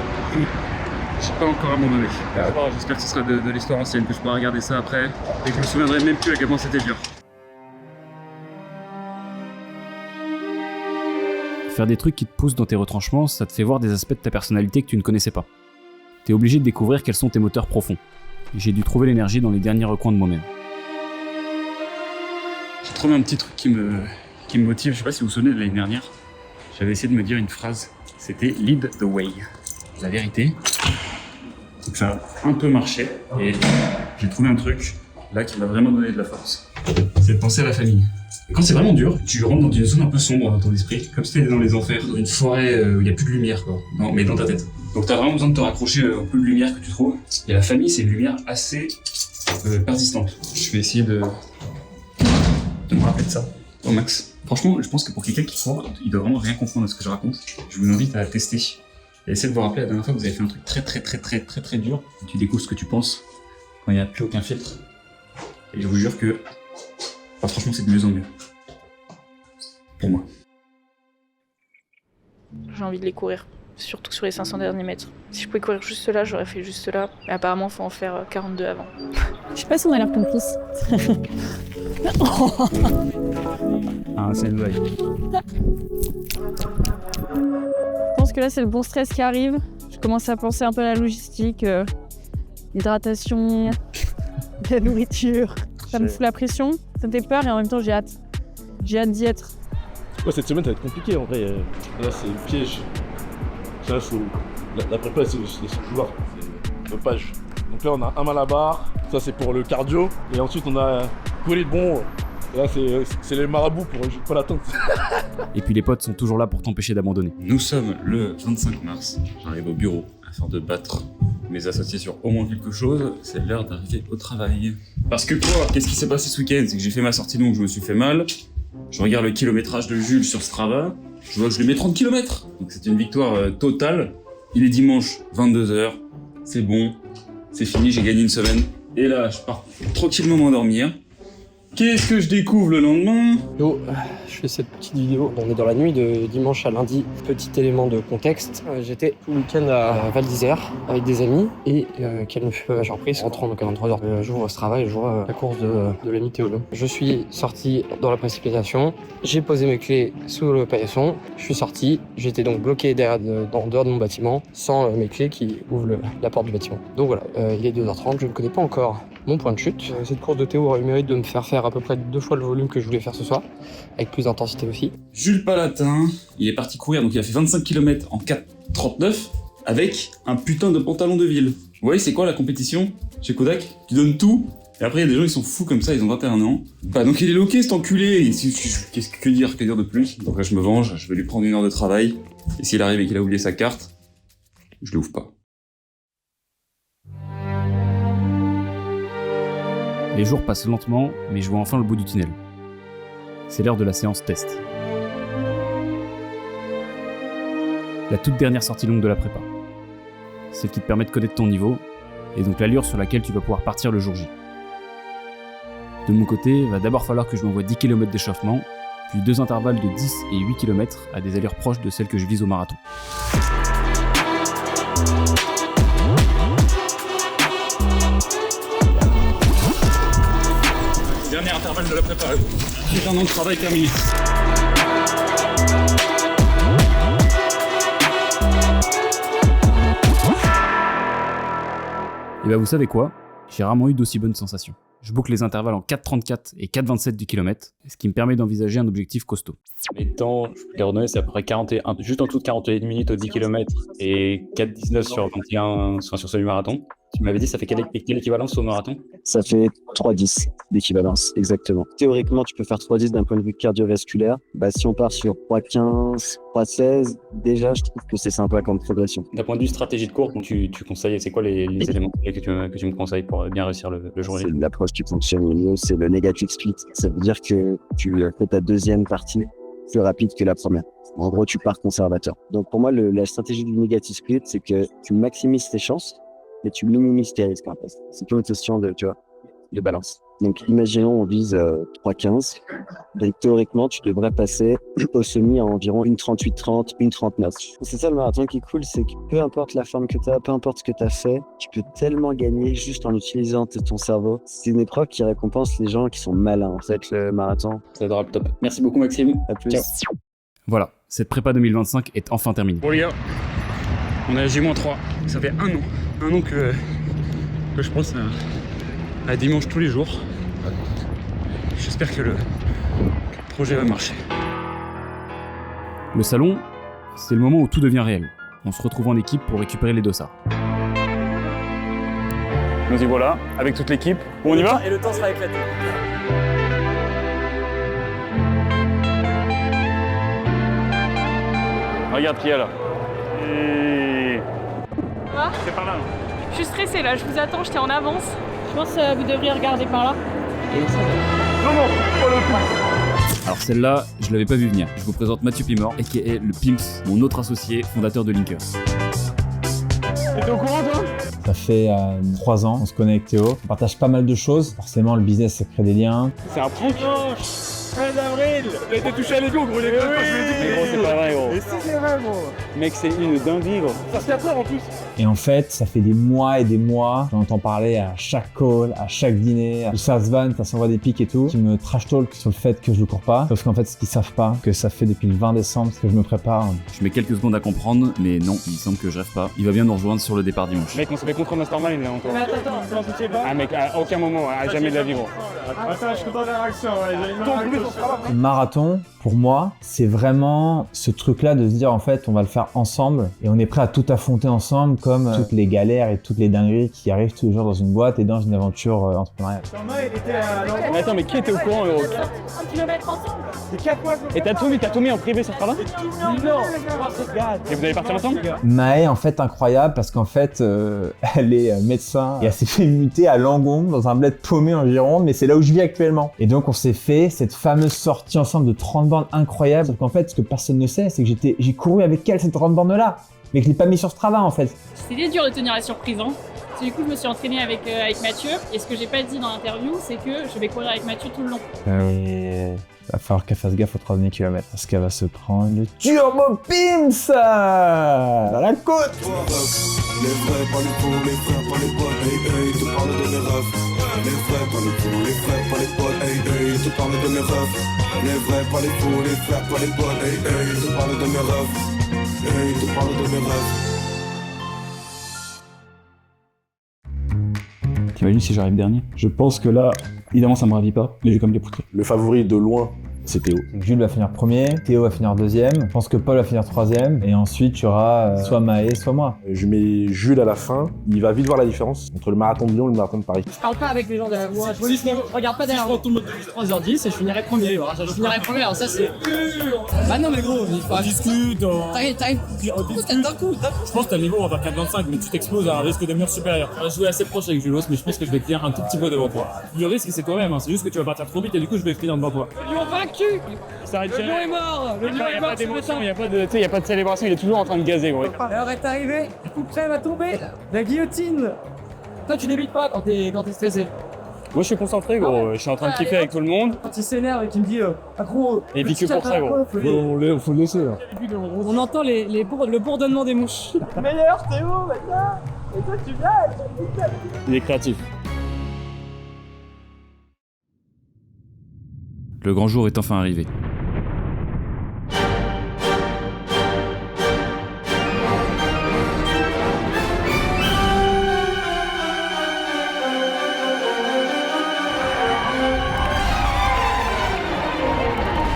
j'ai pas encore abandonné. J'espère que ce sera de l'histoire ancienne, que je pourrai regarder ça après et que je me souviendrai même plus à quel point c'était dur. Faire des trucs qui te poussent dans tes retranchements, ça te fait voir des aspects de ta personnalité que tu ne connaissais pas. T'es obligé de découvrir quels sont tes moteurs profonds. Et j'ai dû trouver l'énergie dans les derniers recoins de moi-même. J'ai trouvé un petit truc qui me motive, je sais pas si vous vous souvenez de l'année dernière. J'avais essayé de me dire une phrase, c'était « lead the way ». La vérité, donc ça a un peu marché et j'ai trouvé un truc là qui m'a vraiment donné de la force. C'est de penser à la famille. Et quand c'est vraiment dur, tu rentres dans une zone un peu sombre dans ton esprit, comme si t'étais dans les enfers, dans une forêt où il n'y a plus de lumière quoi, non, mais dans ta tête. Donc t'as vraiment besoin de te raccrocher au peu de lumière que tu trouves. Et la famille, c'est une lumière assez persistante. Je vais essayer de me rappeler de ça au max. Franchement, je pense que pour quelqu'un qui croit, il doit vraiment rien comprendre à ce que je raconte. Je vous invite à tester. Et essayez de vous rappeler la dernière fois que vous avez fait un truc très dur. Et tu découvres ce que tu penses quand il n'y a plus aucun filtre. Et je vous jure que, franchement, c'est de mieux en mieux. Pour moi. J'ai envie de les courir, surtout sur les 500 derniers mètres. Si je pouvais courir juste là, j'aurais fait juste là. Mais apparemment, il faut en faire 42 avant. Je sais pas si on a l'air complice. Ah, c'est une blague. Je pense que là, c'est le bon stress qui arrive. Je commence à penser un peu à la logistique, l'hydratation, la nourriture. Ça me fout la pression, ça me fait peur et en même temps, j'ai hâte. J'ai hâte d'y être. Ouais, cette semaine, ça va être compliqué en vrai. Là, c'est le piège. Là, la prépa, c'est le couloir, c'est le page. Donc là, on a un mal à barre, ça c'est pour le cardio. Et ensuite, on a courir de bon. Là, c'est les marabouts pour pas l'atteindre. Et puis les potes sont toujours là pour t'empêcher d'abandonner. Nous sommes le 25 mars. J'arrive au bureau afin de battre mes associés sur au moins quelque chose. C'est l'heure d'arriver au travail. Parce que quoi? Qu'est-ce qui s'est passé ce week-end? C'est que j'ai fait ma sortie longue, je me suis fait mal. Je regarde le kilométrage de Jules sur Strava. Je vois que je lui mets 30 km. Donc c'est une victoire totale. Il est dimanche, 22h. C'est bon. C'est fini, j'ai gagné une semaine. Et là, je pars tranquillement m'endormir. Qu'est-ce que je découvre le lendemain? Yo, je fais cette petite vidéo. On est dans la nuit de dimanche à lundi. Petit élément de contexte. J'étais tout le week-end à Val d'Isère avec des amis et quelle me fut ma surprise. Rentrant donc à 23h, j'ouvre ce travail et je vois la course de l'ami Théo. Je suis sorti dans la précipitation. J'ai posé mes clés sous le paillasson. Je suis sorti. J'étais donc bloqué en dehors de mon bâtiment sans mes clés qui ouvrent la porte du bâtiment. Donc voilà, il est 2h30. Je ne connais pas encore mon point de chute. Cette course de Théo aurait eu le mérite de me faire à peu près 2 fois le volume que je voulais faire ce soir, avec plus d'intensité aussi. Jules Palatin, il est parti courir, donc il a fait 25 km en 4,39 avec un putain de pantalon de ville. Vous voyez, c'est quoi la compétition chez Kodak? Tu donnes tout, et après il y a des gens ils sont fous comme ça, ils ont 21 ans. Bah donc il est loqué cet enculé, qu'est-ce que dire de plus? Donc là je me venge, je vais lui prendre 1 heure de travail, et s'il arrive et qu'il a oublié sa carte, je l'ouvre pas. Les jours passent lentement, mais je vois enfin le bout du tunnel. C'est l'heure de la séance test. La toute dernière sortie longue de la prépa. Celle qui te permet de connaître ton niveau, et donc l'allure sur laquelle tu vas pouvoir partir le jour J. De mon côté, il va d'abord falloir que je m'envoie 10 km d'échauffement, puis 2 intervalles de 10 et 8 km à des allures proches de celles que je vise au marathon. Dernier intervalle de la prépa. J'ai un an de travail terminé. Et bah vous savez quoi? J'ai rarement eu d'aussi bonnes sensations. Je boucle les intervalles en 4,34 et 4,27 du kilomètre, ce qui me permet d'envisager un objectif costaud. Les temps, je peux les redonner, c'est à peu près 41, juste en dessous de 41 minutes au 10 km et 4,19 sur 21 sur semi-marathon. Tu m'avais dit, ça fait quelle équivalence au marathon? Ça fait 3,10 d'équivalence, exactement. Théoriquement, tu peux faire 3,10 d'un point de vue cardiovasculaire. Bah, si on part sur 3,15, 3,16, déjà, je trouve que c'est sympa comme progression. D'un point de vue stratégie de course, tu conseilles, c'est quoi les éléments que tu me conseilles pour bien réussir le jour J? C'est l'approche qui fonctionne le mieux, c'est le negative split. Ça veut dire que tu fais ta deuxième partie plus rapide que la première. En gros, tu pars conservateur. Donc pour moi, la stratégie du negative split, c'est que tu maximises tes chances, mais tu minimises tes risques en fait. C'est plutôt une question de balance. Donc imaginons on vise 3,15. Donc théoriquement, tu devrais passer au semi à environ 1,38,30, 1,39. C'est ça le marathon qui est cool, c'est que peu importe la forme que tu as, peu importe ce que tu as fait, tu peux tellement gagner juste en utilisant ton cerveau. C'est une épreuve qui récompense les gens qui sont malins en fait, le marathon. C'est adorable, top. Merci beaucoup Maxime. À plus. Ciao. Voilà, cette prépa 2025 est enfin terminée. Bon les gars, on est à J-3. Ça fait un an que je pense à dimanche tous les jours. J'espère que le projet va marcher. Le salon, c'est le moment où tout devient réel. On se retrouve en équipe pour récupérer les dossards. Nous y voilà, avec toute l'équipe. Bon, on y va? Et le temps sera éclaté. Regarde qui est là. Ah, C'est par là. je suis stressée là, je vous attends, j'étais en avance. Je pense que vous devriez regarder par là. Alors celle-là, je l'avais pas vu venir. Je vous présente Mathieu Pimor, aka le Pimps, mon autre associé, fondateur de Linkers. T'es au courant toi? Ça fait 3 ans, on se connaît avec Théo. On partage pas mal de choses. Forcément, le business, ça crée des liens. C'est un prank? 13 avril! Il a été touché à l'ego, gros, les gars! Mais gros, c'est pas vrai, gros. Et si c'est vrai, gros! Mec, c'est une dinguerie, gros. Ça se fait après en plus! Et en fait, ça fait des mois et des mois, j'en entends parler à chaque call, à chaque dîner. Ça se vanne, ça s'envoie des pics et tout, qui me trash talk sur le fait que je le cours pas. Sauf qu'en fait, ce qu'ils savent pas, que ça fait depuis le 20 décembre que je me prépare. Je mets quelques secondes à comprendre, mais non, il semble que je rêve pas. Il va bien nous rejoindre sur le départ dimanche. Mec, on s'est fait contre Mastermind là encore. Mais attends, Ah mec, à aucun moment, à jamais de la vie, gros. Attends, je suis content de la réaction, ouais. Le marathon, pour moi, c'est vraiment ce truc-là de se dire en fait, on va le faire ensemble et on est prêt à tout affronter ensemble, comme toutes les galères et toutes les dingueries qui arrivent tous les jours dans une boîte et dans une aventure entrepreneuriale. Mais attends, mais qui était au courant, gros? 1 kilomètre ensemble. C'est 4 fois. Et t'as tout mis en privé sur là? Non. Et vous allez partir ensemble? Maë, en fait, incroyable parce qu'en fait, elle est médecin et elle s'est fait muter à Langon dans un bled paumé en Gironde, mais c'est là où je vis actuellement. Et donc, on s'est fait cette fameuse sortie ensemble de 30 bornes incroyable. Sauf qu'en fait, ce que personne ne sait, c'est que j'ai couru avec elle cette 30 bornes-là, mais que je l'ai pas mis sur Strava en fait. C'était dur de tenir la surprise, hein. Parce que du coup, je me suis entraînée avec Mathieu. Et ce que j'ai pas dit dans l'interview, c'est que je vais courir avec Mathieu tout le long. Et il va falloir qu'elle fasse gaffe au 3 km parce qu'elle va se prendre le Turbo Pimps dans la côte. Les vrais, pas les faux, les frères, pas les potes, hey hey, tu parles de mes rêves. Les vrais, pas les faux, les frères, pas les potes, hey hey, tu parles de mes rêves. Les vrais, pas les faux, les frères, pas les potes, hey hey, tu parles de mes rêves. Hey, tu parles de mes rêves. T'imagines si j'arrive dernier? Je pense que là, évidemment ça me ravit pas, mais j'ai comme les poutres. Le favori de loin, c'est Théo. Jules va finir premier, Théo va finir deuxième, je pense que Paul va finir troisième, et ensuite tu auras soit Maë, soit moi. Je mets Jules à la fin, il va vite voir la différence entre le marathon de Lyon et le marathon de Paris. Je parle pas avec les gens derrière moi, je regarde pas derrière moi. Tout le monde depuis 3h10 et je finirai premier. Voilà. Je finirai premier, alors ça c'est. Bah non, mais gros, on discute. T'arrives. D'un coup. Je pense que t'as le niveau, on va faire 4,25, mais tu t'exploses à un risque de mur supérieur. On va jouer assez proche avec Julos, mais je pense que je vais tenir un tout petit peu devant toi. Le risque, c'est toi-même, hein. C'est juste que tu vas partir trop vite et du coup, je vais finir devant toi. Ils ont vaincu. Ça arrête Le lion est mort. Le lion Il est n'y a mort pas ce d'émotion, matin. il n'y a pas de célébration, il est toujours en train de gazer, gros. L'heure est arrivée, le coup près va tomber. La guillotine. Toi, tu n'évites pas quand t'es stressé. Moi, je suis concentré, gros. Je suis en train de kiffer avec tout le monde. Quand il s'énerve et qu'il me dit gros. Et puis que pour ça, gros. Faut le laisser là. On entend le bourdonnement des mouches. Meilleur Théo maintenant. Et toi tu viens. Il est créatif. Le grand jour est enfin arrivé.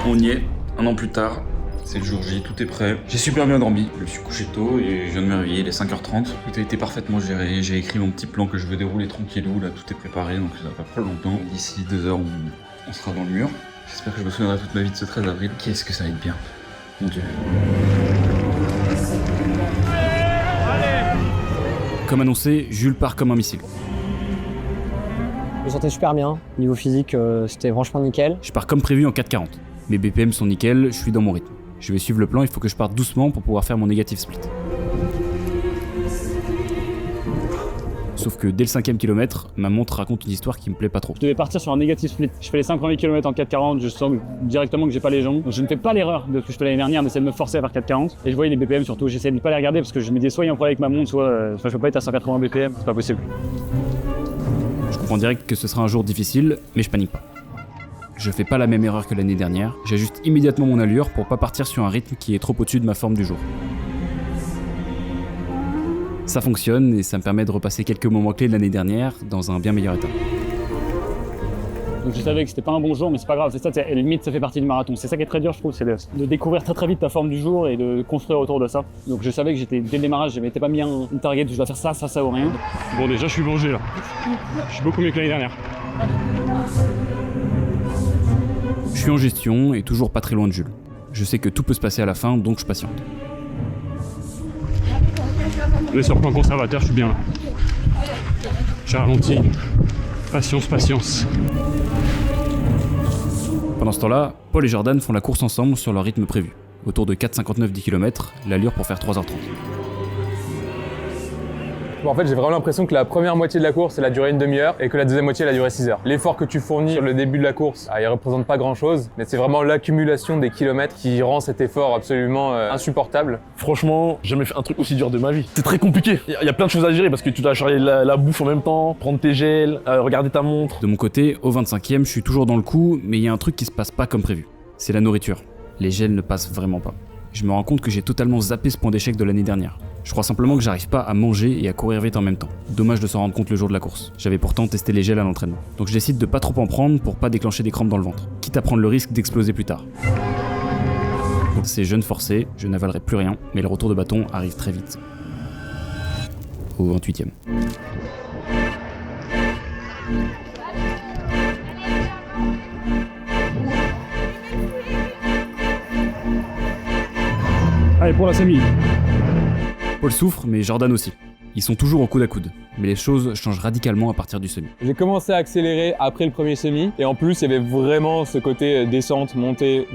On y est, un an plus tard, c'est le jour J, tout est prêt. J'ai super bien dormi, je me suis couché tôt et je viens de me réveiller, il est 5h30. Tout a été parfaitement géré, j'ai écrit mon petit plan que je veux dérouler tranquillou, là tout est préparé donc ça va pas prendre longtemps. D'ici 2 heures on sera dans le mur. J'espère que je me souviendrai toute ma vie de ce 13 avril. Qu'est-ce que ça va être bien, mon Dieu. Comme annoncé, Jules part comme un missile. Je me sentais super bien. Niveau physique, c'était franchement nickel. Je pars comme prévu en 4,40. Mes BPM sont nickel, je suis dans mon rythme. Je vais suivre le plan, il faut que je parte doucement pour pouvoir faire mon négatif split. Sauf que dès le 5e kilomètre, ma montre raconte une histoire qui me plaît pas trop. Je devais partir sur un négatif split. Je fais les 5 premiers kilomètres en 4,40, je sens directement que j'ai pas les jambes. Donc je ne fais pas l'erreur de ce que je fais l'année dernière, d'essayer de me forcer à faire 4,40. Et je voyais les BPM surtout, j'essayais de ne pas les regarder parce que je me disais soit il y a un problème avec ma montre, soit je peux pas être à 180 BPM, c'est pas possible. Je comprends direct que ce sera un jour difficile, mais je panique pas. Je fais pas la même erreur que l'année dernière, j'ajuste immédiatement mon allure pour pas partir sur un rythme qui est trop au-dessus de ma forme du jour. Ça fonctionne et ça me permet de repasser quelques moments clés de l'année dernière dans un bien meilleur état. Donc je savais que c'était pas un bon jour, mais c'est pas grave, c'est ça, à la limite ça fait partie du marathon. C'est ça qui est très dur, je trouve, c'est de découvrir très vite ta forme du jour et de construire autour de ça. Donc je savais que j'étais, dès le démarrage, je m'étais pas mis une target, je dois faire ça, ça, ça ou rien. Bon, déjà je suis mangé là. Je suis beaucoup mieux que l'année dernière. Je suis en gestion et toujours pas très loin de Jules. Je sais que tout peut se passer à la fin, donc je patiente. On est sur le plan conservateur, je suis bien là. J'ai ralenti. Patience, patience. Pendant ce temps-là, Paul et Jordan font la course ensemble sur leur rythme prévu. Autour de 4,59 10 km, l'allure pour faire 3h30. Bon, en fait, j'ai vraiment l'impression que la première moitié de la course, elle a duré une demi-heure et que la deuxième moitié, elle a duré 6 heures. L'effort que tu fournis sur le début de la course, il représente pas grand-chose, mais c'est vraiment l'accumulation des kilomètres qui rend cet effort absolument insupportable. Franchement, j'ai jamais fait un truc aussi dur de ma vie. C'est très compliqué. Il y a plein de choses à gérer parce que tu dois charger la bouffe en même temps, prendre tes gels, regarder ta montre. De mon côté, au 25e, je suis toujours dans le coup, mais il y a un truc qui se passe pas comme prévu. C'est la nourriture. Les gels ne passent vraiment pas. Je me rends compte que j'ai totalement zappé ce point d'échec de l'année dernière. Je crois simplement que j'arrive pas à manger et à courir vite en même temps. Dommage de s'en rendre compte le jour de la course. J'avais pourtant testé les gels à l'entraînement. Donc je décide de pas trop en prendre pour pas déclencher des crampes dans le ventre, quitte à prendre le risque d'exploser plus tard. Donc c'est jeûne forcé, je n'avalerai plus rien, mais le retour de bâton arrive très vite. Au 28e. Allez, pour la semi. Paul souffre, mais Jordan aussi. Ils sont toujours au coude à coude, mais les choses changent radicalement à partir du semi. J'ai commencé à accélérer après le premier semi, et en plus, il y avait vraiment ce côté descente, montée,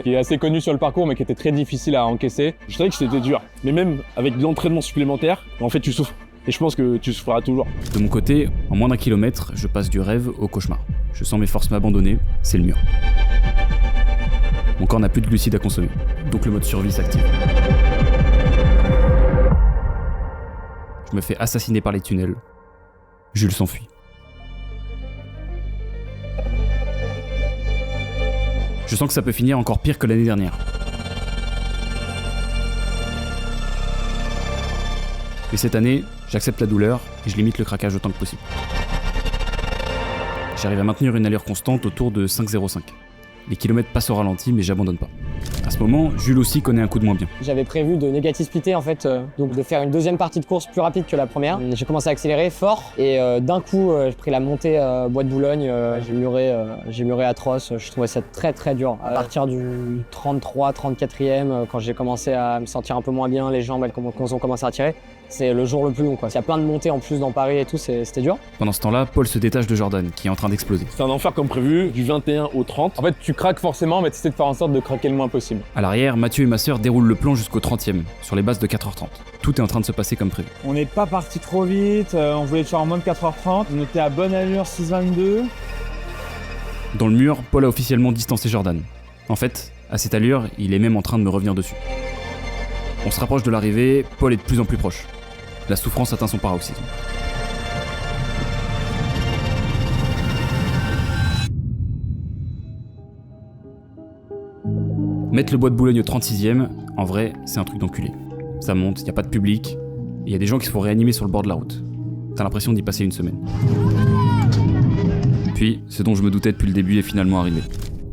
qui est assez connu sur le parcours, mais qui était très difficile à encaisser. Je savais que c'était dur, mais même avec de l'entraînement supplémentaire, en fait, tu souffres. Et je pense que tu souffriras toujours. De mon côté, en moins d'un kilomètre, je passe du rêve au cauchemar. Je sens mes forces m'abandonner, c'est le mur. Mon corps n'a plus de glucides à consommer, donc le mode survie s'active. Je me fais assassiner par les tunnels. Jules s'enfuit. Je sens que ça peut finir encore pire que l'année dernière. Mais cette année, j'accepte la douleur et je limite le craquage autant que possible. J'arrive à maintenir une allure constante autour de 5,05. Les kilomètres passent au ralenti, mais j'abandonne pas. À ce moment, Jules aussi connaît un coup de moins bien. J'avais prévu de négatif splitter en fait, donc de faire une deuxième partie de course plus rapide que la première. J'ai commencé à accélérer fort et d'un coup j'ai pris la montée Bois de Boulogne, j'ai muré atroce, je trouvais ça très très dur. À partir du 33, 34e, quand j'ai commencé à me sentir un peu moins bien, les jambes elles ont commencé à tirer, c'est le jour le plus long quoi. Il y a plein de montées en plus dans Paris et tout, c'était dur. Pendant ce temps-là, Paul se détache de Jordan qui est en train d'exploser. C'est un enfer comme prévu, du 21 au 30. En fait tu craques forcément, mais tu essaies de faire en sorte de craquer le moins possible. À l'arrière, Mathieu et ma sœur déroulent le plan jusqu'au 30e, sur les bases de 4h30. Tout est en train de se passer comme prévu. On n'est pas parti trop vite, on voulait faire en moins de 4h30, on était à bonne allure 6h22. Dans le mur, Paul a officiellement distancé Jordan. En fait, à cette allure, il est même en train de me revenir dessus. On se rapproche de l'arrivée, Paul est de plus en plus proche. La souffrance atteint son paroxysme. Mettre le Bois de Boulogne au 36e, en vrai, c'est un truc d'enculé. Ça monte, y a pas de public, et y a des gens qui se font réanimer sur le bord de la route. T'as l'impression d'y passer une semaine. Puis, ce dont je me doutais depuis le début est finalement arrivé.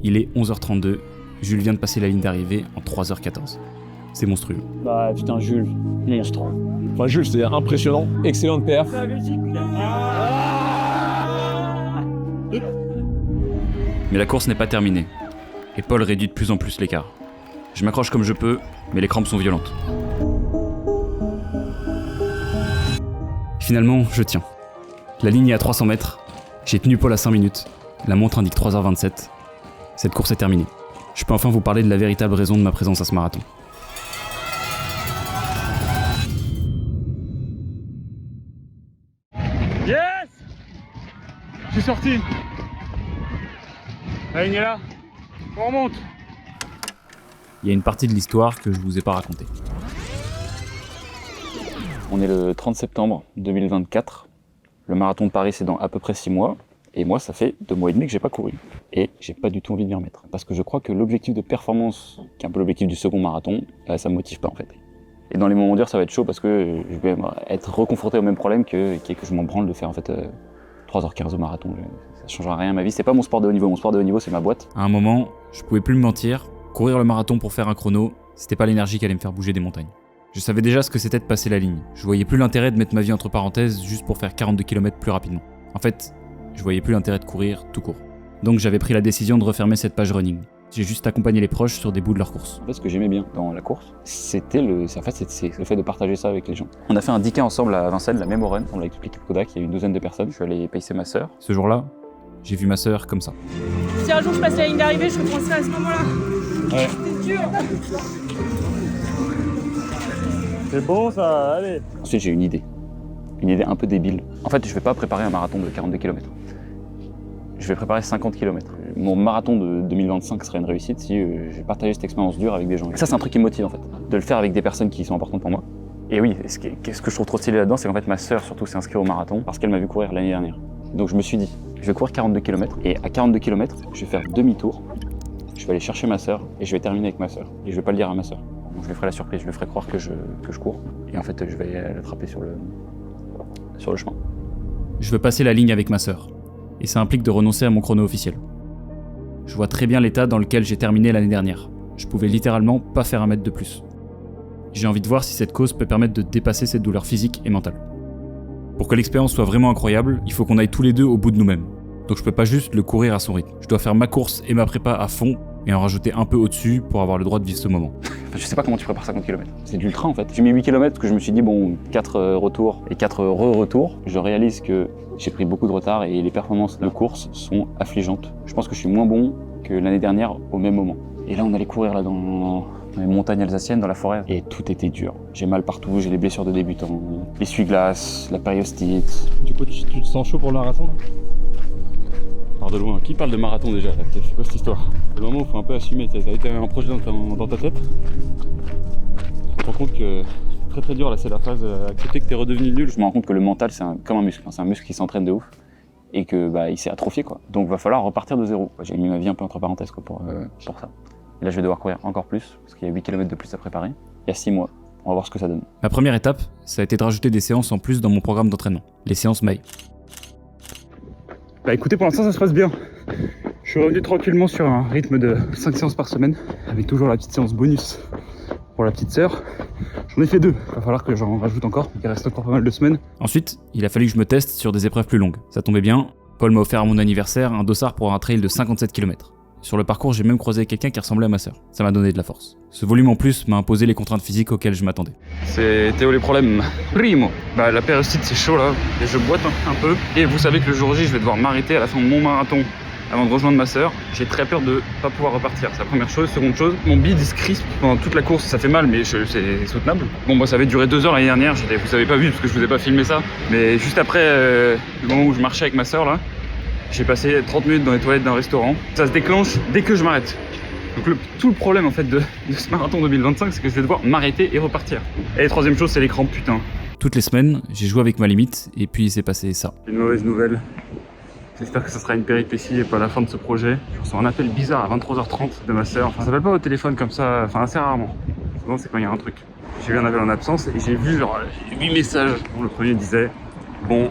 Il est 11h32, Jules vient de passer la ligne d'arrivée en 3h14. C'est monstrueux. Bah putain, Jules, monstre. Enfin, Jules, c'est impressionnant. Excellente perf. Mais la course n'est pas terminée. Et Paul réduit de plus en plus l'écart. Je m'accroche comme je peux, mais les crampes sont violentes. Finalement, je tiens. La ligne est à 300 mètres. J'ai tenu Paul à 5 minutes. La montre indique 3h27. Cette course est terminée. je peux enfin vous parler de la véritable raison de ma présence à ce marathon. Yes! Je suis sorti. La ligne est là. On remonte. Il y a une partie de l'histoire que je vous ai pas racontée. On est le 30 septembre 2024. Le marathon de Paris, c'est dans à peu près 6 mois. Et moi, ça fait 2 mois et demi que j'ai pas couru. Et j'ai pas du tout envie de m'y remettre. Parce que je crois que l'objectif de performance, qui est un peu l'objectif du second marathon, ça me motive pas en fait. Et dans les moments durs, ça va être chaud parce que je vais être reconfronté au même problème que je m'en branle de faire en fait 3h15 au marathon. Ça changera rien à ma vie. C'est pas mon sport de haut niveau. Mon sport de haut niveau, c'est ma boîte. À un moment, je pouvais plus me mentir. Courir le marathon pour faire un chrono, c'était pas l'énergie qui allait me faire bouger des montagnes. Je savais déjà ce que c'était de passer la ligne. Je voyais plus l'intérêt de mettre ma vie entre parenthèses juste pour faire 42 km plus rapidement. En fait, je voyais plus l'intérêt de courir tout court. Donc j'avais pris la décision de refermer cette page running. J'ai juste accompagné les proches sur des bouts de leur course. En fait, ce que j'aimais bien dans la course, c'est le fait de partager ça avec les gens. On a fait un 10K ensemble à Vincennes, la Memo Run. On l'a expliqué à Kodak, il y a une douzaine de personnes. Je suis allé pacer ma sœur. Ce jour-là, j'ai vu ma sœur comme ça. Si un jour je passe la ligne d'arrivée, je commencerai à ce moment-là. Ouais. C'est dur. C'est bon ça, allez. Ensuite, j'ai une idée un peu débile. En fait, je vais pas préparer un marathon de 42 km. Je vais préparer 50 km. Mon marathon de 2025 serait une réussite si j'ai partagé cette expérience dure avec des gens. Et ça, c'est un truc qui me motive en fait, de le faire avec des personnes qui sont importantes pour moi. Et oui, ce que je trouve trop stylé là-dedans, c'est qu'en fait ma sœur surtout s'est inscrite au marathon parce qu'elle m'a vu courir l'année dernière. Donc je me suis dit, je vais courir 42 km et à 42 km, je vais faire demi-tour. Je vais aller chercher ma sœur et je vais terminer avec ma sœur. Et je vais pas le dire à ma sœur. Donc je lui ferai la surprise, je lui ferai croire que je cours. Et en fait, je vais l'attraper sur le chemin. Je veux passer la ligne avec ma sœur. Et ça implique de renoncer à mon chrono officiel. Je vois très bien l'état dans lequel j'ai terminé l'année dernière. Je pouvais littéralement pas faire un mètre de plus. J'ai envie de voir si cette cause peut permettre de dépasser cette douleur physique et mentale. Pour que l'expérience soit vraiment incroyable, il faut qu'on aille tous les deux au bout de nous-mêmes. Donc je peux pas juste le courir à son rythme. Je dois faire ma course et ma prépa à fond et en rajouter un peu au-dessus pour avoir le droit de vivre ce moment. Je sais pas comment tu prépares 50 km. C'est de l'ultra en fait. J'ai mis 8 km parce que je me suis dit bon, 4 retours et 4 re-retours. Je réalise que j'ai pris beaucoup de retard et les performances de course sont affligeantes. Je pense que je suis moins bon que l'année dernière au même moment. Et là on allait courir là dans les montagnes alsaciennes, dans la forêt, et tout était dur. J'ai mal partout, j'ai les blessures de débutant, l'essuie-glace, la périostite. Du coup, tu te sens chaud pour le marathon là? Alors de loin, qui parle de marathon déjà là? C'est quoi cette histoire? C'est le moment où il faut un peu assumer, t'as été un projet dans ta tête. Tu te rends compte que c'est très dur là, c'est la phase accepter que t'es redevenu nul. Je me rends compte que le mental c'est comme un muscle, c'est un muscle qui s'entraîne de ouf et que il s'est atrophié quoi. Donc va falloir repartir de zéro. J'ai mis ma vie un peu entre parenthèses quoi, pour ça. Et là je vais devoir courir encore plus parce qu'il y a 8 km de plus à préparer. Il y a 6 mois. On va voir ce que ça donne. Ma première étape, ça a été de rajouter des séances en plus dans mon programme d'entraînement. Les séances May. Bah écoutez, pour l'instant ça se passe bien. Je suis revenu tranquillement sur un rythme de 5 séances par semaine, avec toujours la petite séance bonus pour la petite sœur. J'en ai fait 2, il va falloir que j'en rajoute encore, il reste encore pas mal de semaines. Ensuite, il a fallu que je me teste sur des épreuves plus longues. Ça tombait bien, Paul m'a offert à mon anniversaire un dossard pour un trail de 57 km. Sur le parcours, j'ai même croisé quelqu'un qui ressemblait à ma sœur. Ça m'a donné de la force. Ce volume en plus m'a imposé les contraintes physiques auxquelles je m'attendais. C'est Théo les problèmes. Primo, la périostite c'est chaud là, et je boite un peu. Et vous savez que le jour J, je vais devoir m'arrêter à la fin de mon marathon avant de rejoindre ma sœur. J'ai très peur de pas pouvoir repartir, c'est la première chose. Seconde chose, mon bide il se crispe pendant toute la course, ça fait mal mais c'est soutenable. Bon moi ça avait duré 2 heures l'année dernière, vous avez pas vu parce que je vous ai pas filmé ça. Mais juste après le moment où je marchais avec ma sœur là, j'ai passé 30 minutes dans les toilettes d'un restaurant. Ça se déclenche dès que je m'arrête. Donc tout le problème en fait de ce marathon 2025, c'est que je vais devoir m'arrêter et repartir. Et troisième chose, c'est les crampes, putain. Toutes les semaines, j'ai joué avec ma limite et puis il s'est passé ça. Une mauvaise nouvelle. J'espère que ça sera une péripétie et pas la fin de ce projet. Je reçois un appel bizarre à 23h30 de ma sœur. Enfin, ça s'appelle pas au téléphone comme ça, enfin assez rarement. Souvent c'est quand il y a un truc. J'ai eu un appel en absence et j'ai vu genre 8 messages. Bon, le premier disait bon,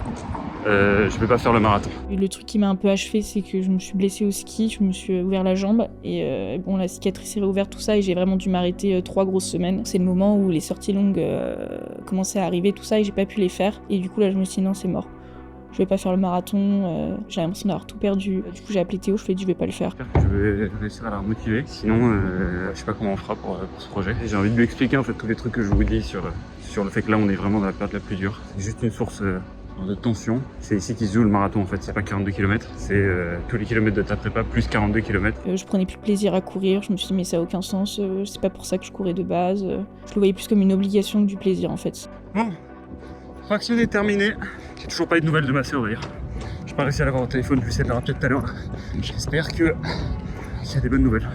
je vais pas faire le marathon. Le truc qui m'a un peu achevé, c'est que je me suis blessée au ski, je me suis ouvert la jambe et bon, la cicatrice est réouverte, tout ça, et j'ai vraiment dû m'arrêter 3 grosses semaines. C'est le moment où les sorties longues commençaient à arriver, tout ça, et j'ai pas pu les faire. Et du coup, là, je me suis dit non, c'est mort. Je vais pas faire le marathon, j'ai l'impression d'avoir tout perdu. Du coup, j'ai appelé Théo, je lui ai dit je vais pas le faire. Je vais réussir à la remotiver, sinon je sais pas comment on fera pour ce projet. J'ai envie de lui expliquer en fait tous les trucs que je vous dis sur le fait que là on est vraiment dans la période la plus dure. C'est juste une source de tension. C'est ici qu'ils se joue le marathon en fait, c'est pas 42 km, c'est tous les kilomètres de ta prépa plus 42 km. Je prenais plus plaisir à courir, je me suis dit mais ça a aucun sens, c'est pas pour ça que je courais de base. Je le voyais plus comme une obligation que du plaisir en fait. Bon, fractionné terminé. J'ai toujours pas eu de nouvelles de ma sœur d'ailleurs. J'ai pas réussi à l'avoir au téléphone, je vais essayer de la rappeler tout à l'heure. J'espère que il y a des bonnes nouvelles.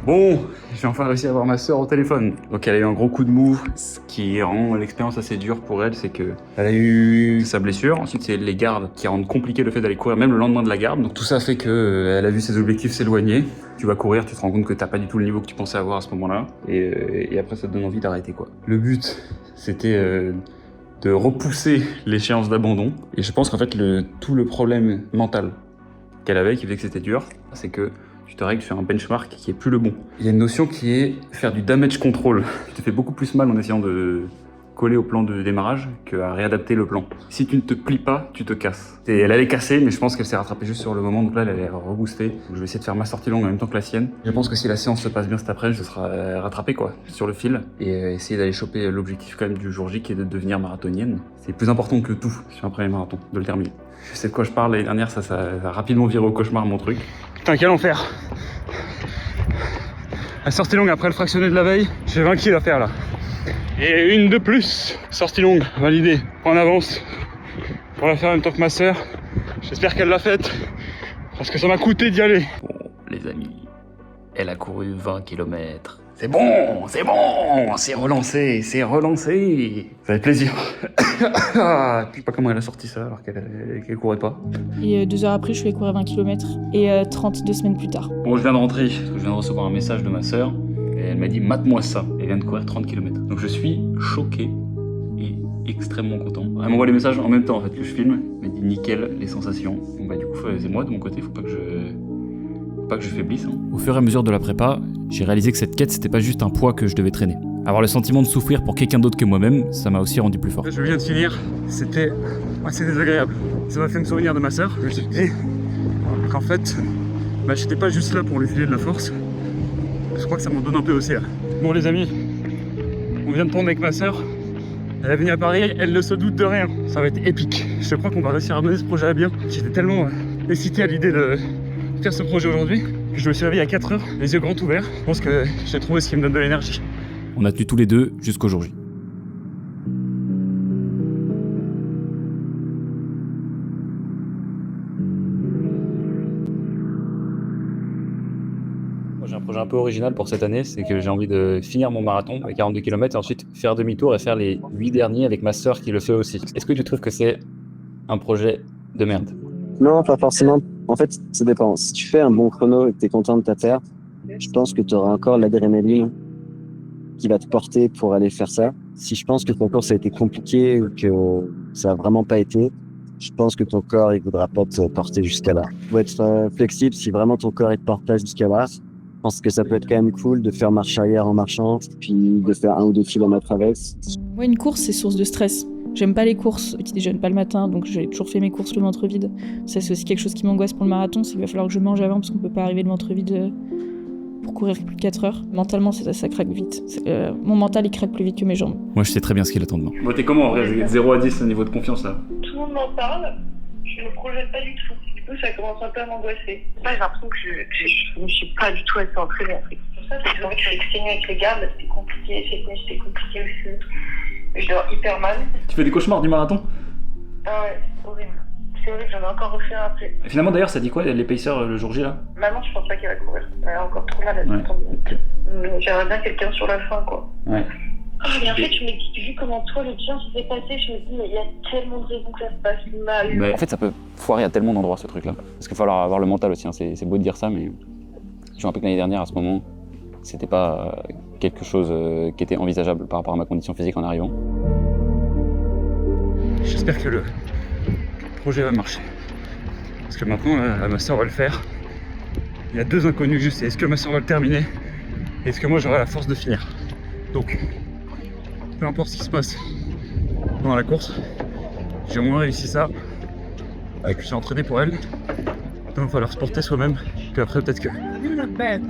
Bon, j'ai enfin réussi à avoir ma sœur au téléphone. Donc elle a eu un gros coup de mou. Ce qui rend l'expérience assez dure pour elle, c'est que elle a eu sa blessure. Ensuite, c'est les gardes qui rendent compliqué le fait d'aller courir, même le lendemain de la garde. Donc tout ça fait que elle a vu ses objectifs s'éloigner. Tu vas courir, tu te rends compte que t'as pas du tout le niveau que tu pensais avoir à ce moment-là. Et après, ça te donne envie d'arrêter quoi. Le but, c'était de repousser l'échéance d'abandon. Et je pense qu'en fait, tout le problème mental qu'elle avait, qui faisait que c'était dur, c'est que tu te règles sur un benchmark qui est plus le bon. Il y a une notion qui est faire du damage control. Tu te fais beaucoup plus mal en essayant de coller au plan de démarrage qu'à réadapter le plan. Si tu ne te plies pas, tu te casses. Et elle allait casser, mais je pense qu'elle s'est rattrapée juste sur le moment, donc là elle allait rebooster. Donc je vais essayer de faire ma sortie longue en même temps que la sienne. Je pense que si la séance se passe bien cet après-midi, je serai rattrapé quoi, sur le fil, et essayer d'aller choper l'objectif quand même du jour J qui est de devenir marathonienne. C'est plus important que tout sur un premier marathon, de le terminer. Je sais de quoi je parle, l'année dernière ça a rapidement viré au cauchemar mon truc. Putain quel enfer. La sortie longue après le fractionné de la veille, j'ai 20 kills à faire là. Et une de plus, sortie longue, validée, en avance, pour la faire en même temps que ma sœur. J'espère qu'elle l'a faite, parce que ça m'a coûté d'y aller. Bon, les amis, elle a couru 20 km. C'est bon, c'est relancé, Ça fait plaisir. Je sais pas comment elle a sorti ça alors qu'elle courait pas. Et 2 heures après, je suis allée courir 20 km et 32 semaines plus tard. Bon, je viens de rentrer, parce que je viens de recevoir un message de ma sœur. Et elle m'a dit, mate-moi ça. Elle vient de courir 30 km. Donc je suis choqué et extrêmement content. Elle m'envoie les messages en même temps en fait que je filme. Elle m'a dit nickel les sensations. Bon bah du coup c'est moi de mon côté, faut pas que je faiblisse. Hein. Au fur et à mesure de la prépa, j'ai réalisé que cette quête c'était pas juste un poids que je devais traîner. Avoir le sentiment de souffrir pour quelqu'un d'autre que moi-même, ça m'a aussi rendu plus fort. Je viens de finir, c'était assez désagréable. Ça m'a fait me souvenir de ma sœur. Je me suis dit qu'en fait, j'étais pas juste là pour lui filer de la force. Je crois que ça m'en donne un peu aussi là. Bon les amis, on vient de prendre avec ma sœur. Elle est venue à Paris, elle ne se doute de rien. Ça va être épique. Je crois qu'on va réussir à mener ce projet à bien. J'étais tellement excité à l'idée de faire ce projet aujourd'hui que je me suis réveillé à 4 heures, les yeux grands ouverts. Je pense que j'ai trouvé ce qui me donne de l'énergie. On a tenu tous les deux jusqu'au jour J. J'ai un projet un peu original pour cette année, c'est que j'ai envie de finir mon marathon à 42 km et ensuite faire demi-tour et faire les 8 derniers avec ma sœur qui le fait aussi. Est-ce que tu trouves que c'est un projet de merde? Non, pas forcément. En fait, ça dépend. Si tu fais un bon chrono et que tu es content de ta paire, je pense que tu auras encore l'adrénaline qui va te porter pour aller faire ça. Si je pense que ton course a été compliqué ou que ça a vraiment pas été, je pense que ton corps il voudra pas te porter jusqu'à là. Il faut être flexible. Si vraiment ton corps il te porte pas jusqu'à là, je pense que ça peut être quand même cool de faire marche arrière en marchant, puis de faire 1 ou 2 kilomètres avec. Ouais, une course, c'est source de stress. J'aime pas les courses, petit déjeune pas le matin, donc j'ai toujours fait mes courses le ventre vide. Ça, c'est aussi quelque chose qui m'angoisse pour le marathon, c'est qu'il va falloir que je mange avant, parce qu'on peut pas arriver le ventre vide pour courir plus de 4 heures. Mentalement, ça craque vite. Mon mental, il craque plus vite que mes jambes. Moi, je sais très bien ce qu'il attend de moi. Bon, t'es comment en vrai? 0 à 10 au niveau de confiance là? Tout le monde m'en parle, je ne me projette pas du tout. Du coup, ça commence un peu à m'angoisser. J'ai l'impression que je ne suis pas du tout assez entraînée en fait. C'est pour ça que j'ai envie que je suis exténuée avec les gardes, c'était compliqué, cette nuit c'était compliqué aussi. Je dors hyper mal. Tu fais des cauchemars du marathon? Ah ouais, c'est horrible. C'est horrible, j'en ai encore refait un après. Et finalement d'ailleurs, ça dit quoi l'épaisseur le jour J là? Maman, je pense pas qu'elle va courir. Elle a encore trop mal à ouais. Okay. J'aimerais bien quelqu'un sur la fin quoi. Ouais. Oh, mais en fait, je me dis, vu comment toi le tien s'est passé, je me dis, mais il y a tellement de raisons que ça se passe mal. Mais en fait, ça peut foirer à tellement d'endroits ce truc là. Parce qu'il va falloir avoir le mental aussi, hein. C'est beau de dire ça, mais je me rappelle que l'année dernière, à ce moment, c'était pas quelque chose qui était envisageable par rapport à ma condition physique en arrivant. J'espère que le projet va marcher. Parce que maintenant, là, ma sœur va le faire. Il y a 2 inconnus juste, est-ce que ma sœur va le terminer? Et est-ce que moi j'aurai la force de finir? Donc, peu importe ce qui se passe pendant la course, j'ai au moins réussi ça. Je me suis entraîné pour elle. Donc il va falloir se porter soi-même. Puis après peut-être que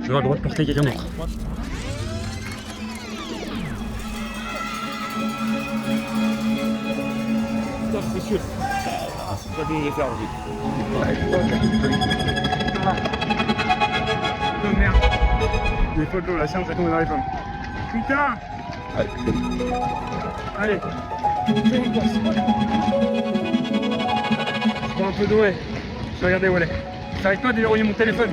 j'aurai le droit de porter quelqu'un d'autre. Putain, c'est sûr. C'est ça que je vais faire aussi. Oh merde. Les photos, la séance est tombée dans les pommes. Putain. Allez. Fais une course. Je prends un peu d'eau et je vais regarder où elle est. J'arrive pas à déverrouiller mon téléphone.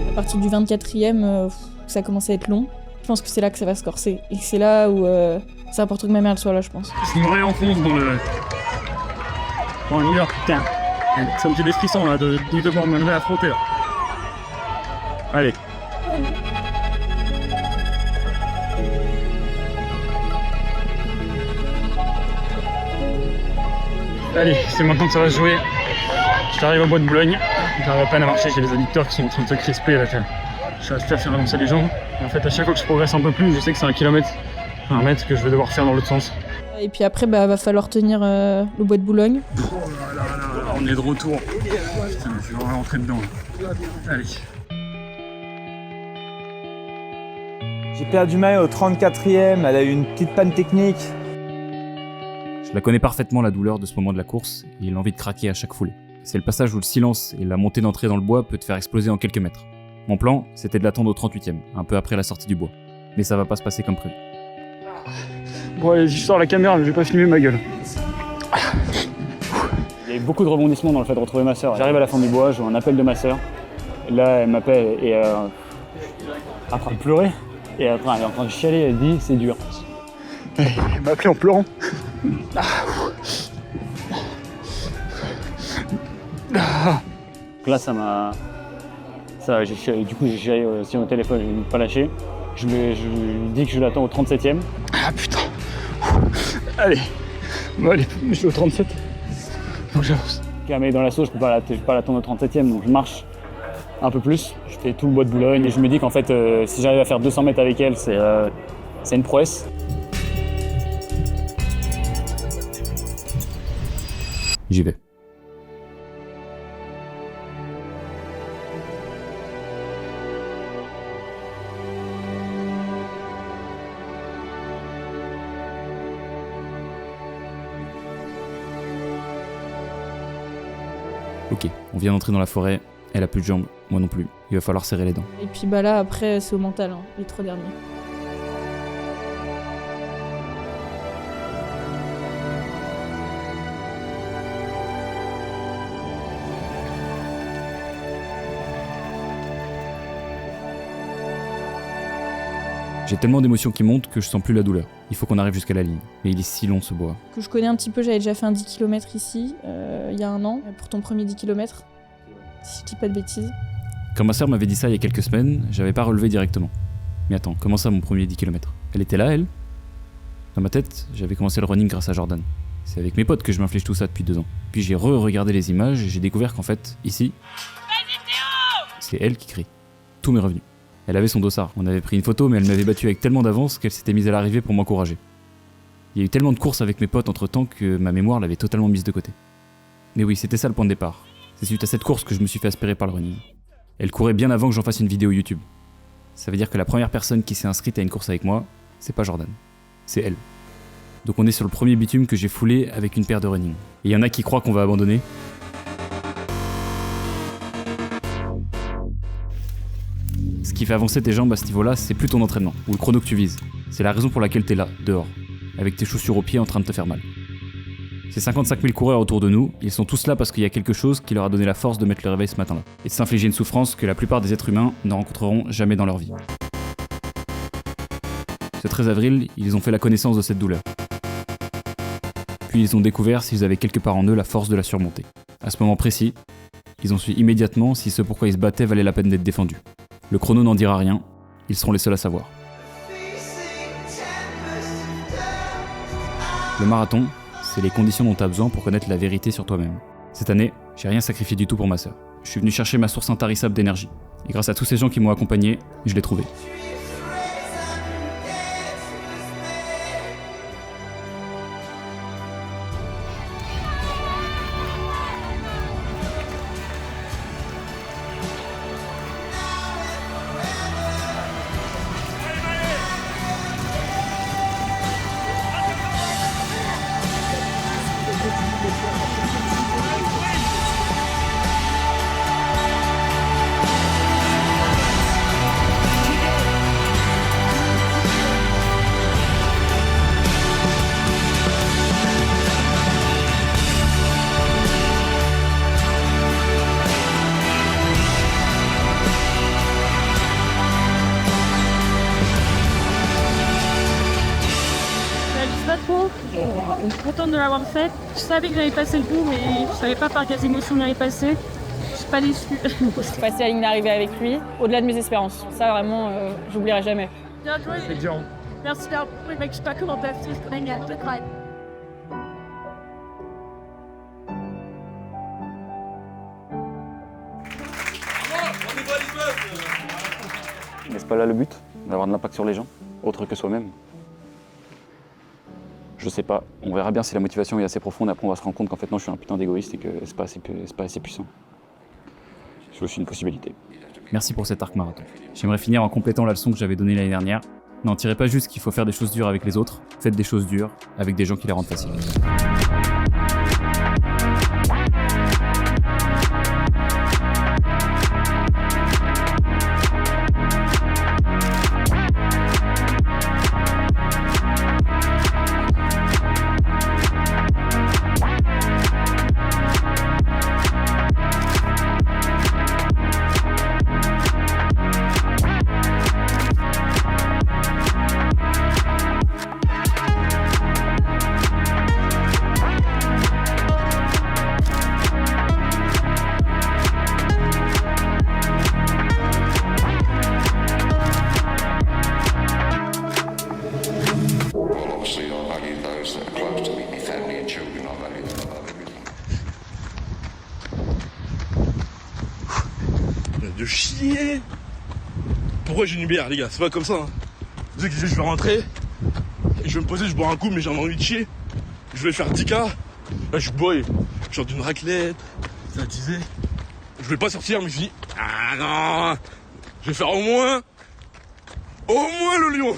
À partir du 24e, ça commence à être long. Je pense que c'est là que ça va se corser. Et c'est là où c'est important que ma mère elle soit là, je pense. Je me réenfonce dans le... Bon, on y va, putain. Ça me fait des frissons là, de devoir me lever à frotter là. Allez. Allez, c'est maintenant que ça va se jouer. J'arrive au bois de Boulogne, j'arrive à peine à marcher, j'ai les adducteurs qui sont en train de se crisper là. Je vais faire avancer les jambes. Et en fait, à chaque fois que je progresse un peu plus, je sais que c'est 1 mètre que je vais devoir faire dans l'autre sens. Et puis après, va falloir tenir le bois de Boulogne. Oh là là là là, on est de retour. Putain, je vais rentrer dedans. Allez. J'ai perdu Maë au 34e, elle a eu une petite panne technique. Je la connais parfaitement, la douleur de ce moment de la course et l'envie de craquer à chaque foulée. C'est le passage où le silence et la montée d'entrée dans le bois peut te faire exploser en quelques mètres. Mon plan, c'était de l'attendre au 38e, un peu après la sortie du bois. Mais ça va pas se passer comme prévu. Bon allez, je sors la caméra, mais je vais pas filmer ma gueule. Il y a eu beaucoup de rebondissements dans le fait de retrouver ma sœur. J'arrive à la fin du bois, je vois un appel de ma sœur. Et là, elle m'appelle et en train de pleurer. Et après, elle est en train de chialer, elle dit c'est dur. Elle m'a appelé en pleurant. Là, ça m'a... Du coup, j'ai chialé sur mon téléphone, je ne l'ai pas lâché. Je lui dis que je l'attends au 37e. Ah putain. Allez. Bon, allez, je suis au 37. Donc j'avance. Mais dans l'assaut, je peux pas l'attendre au 37e, donc je marche un peu plus. Je fais tout le bois de Boulogne et je me dis qu'en fait, si j'arrive à faire 200 mètres avec elle, c'est une prouesse. J'y vais. Ok, on vient d'entrer dans la forêt, elle a plus de jambes, moi non plus. Il va falloir serrer les dents. Et puis là, après, c'est au mental, hein, les 3 derniers. J'ai tellement d'émotions qui montent que je sens plus la douleur. Il faut qu'on arrive jusqu'à la ligne. Mais il est si long ce bois. Que je connais un petit peu, j'avais déjà fait un 10 km ici, il y a 1 an, pour ton premier 10 km. Si je dis pas de bêtises. Quand ma sœur m'avait dit ça il y a quelques semaines, j'avais pas relevé directement. Mais attends, comment ça mon premier 10 km? Elle était là, elle? Dans ma tête, j'avais commencé le running grâce à Jordan. C'est avec mes potes que je m'inflige tout ça depuis 2 ans. Puis j'ai re-regardé les images et j'ai découvert qu'en fait, ici, c'est elle qui crie. Tout m'est revenu. Elle avait son dossard. On avait pris une photo, mais elle m'avait battu avec tellement d'avance qu'elle s'était mise à l'arrivée pour m'encourager. Il y a eu tellement de courses avec mes potes entre temps que ma mémoire l'avait totalement mise de côté. Mais oui, c'était ça le point de départ. C'est suite à cette course que je me suis fait aspirer par le running. Elle courait bien avant que j'en fasse une vidéo YouTube. Ça veut dire que la première personne qui s'est inscrite à une course avec moi, c'est pas Jordan. C'est elle. Donc on est sur le premier bitume que j'ai foulé avec une paire de running. Et il y en a qui croient qu'on va abandonner. Ce qui fait avancer tes jambes à ce niveau-là, c'est plus ton entraînement, ou le chrono que tu vises. C'est la raison pour laquelle t'es là, dehors, avec tes chaussures aux pieds en train de te faire mal. Ces 55 000 coureurs autour de nous, ils sont tous là parce qu'il y a quelque chose qui leur a donné la force de mettre le réveil ce matin-là, et de s'infliger une souffrance que la plupart des êtres humains ne rencontreront jamais dans leur vie. Ce 13 avril, ils ont fait la connaissance de cette douleur. Puis ils ont découvert s'ils avaient quelque part en eux la force de la surmonter. À ce moment précis, ils ont su immédiatement si ce pourquoi ils se battaient valait la peine d'être défendu. Le chrono n'en dira rien, ils seront les seuls à savoir. Le marathon, c'est les conditions dont tu as besoin pour connaître la vérité sur toi-même. Cette année, j'ai rien sacrifié du tout pour ma sœur. Je suis venu chercher ma source intarissable d'énergie. Et grâce à tous ces gens qui m'ont accompagné, je l'ai trouvée. Je suis contente de l'avoir fait. Je savais que j'allais passer le coup, mais je savais pas par quelles émotions j'allais passer. Je suis pas déçue. Passer la ligne d'arrivée avec lui, au-delà de mes espérances. Ça, vraiment, j'oublierai jamais. Bien joué. C'est dur. Merci d'avoir prouvé, mec. Je sais pas comment t'as fait. C'est génial. C'est incroyable. N'est-ce pas là le but? D'avoir de l'impact sur les gens, autre que soi-même? Je sais pas, on verra bien si la motivation est assez profonde, après on va se rendre compte qu'en fait non, je suis un putain d'égoïste et que c'est pas assez puissant. C'est aussi une possibilité. Merci pour cet arc marathon. J'aimerais finir en complétant la leçon que j'avais donnée l'année dernière. N'en tirez pas juste qu'il faut faire des choses dures avec les autres, faites des choses dures avec des gens qui les rendent faciles. De chier. Pourquoi j'ai une bière, les gars? C'est pas comme ça. Hein. Je vais rentrer, et je vais me poser, je bois un coup, mais j'ai envie de chier. Je vais faire 10K. Là, je bois, genre d'une raclette, ça disait. Je voulais pas sortir, mais je me dis, ah non, je vais faire au moins le lion.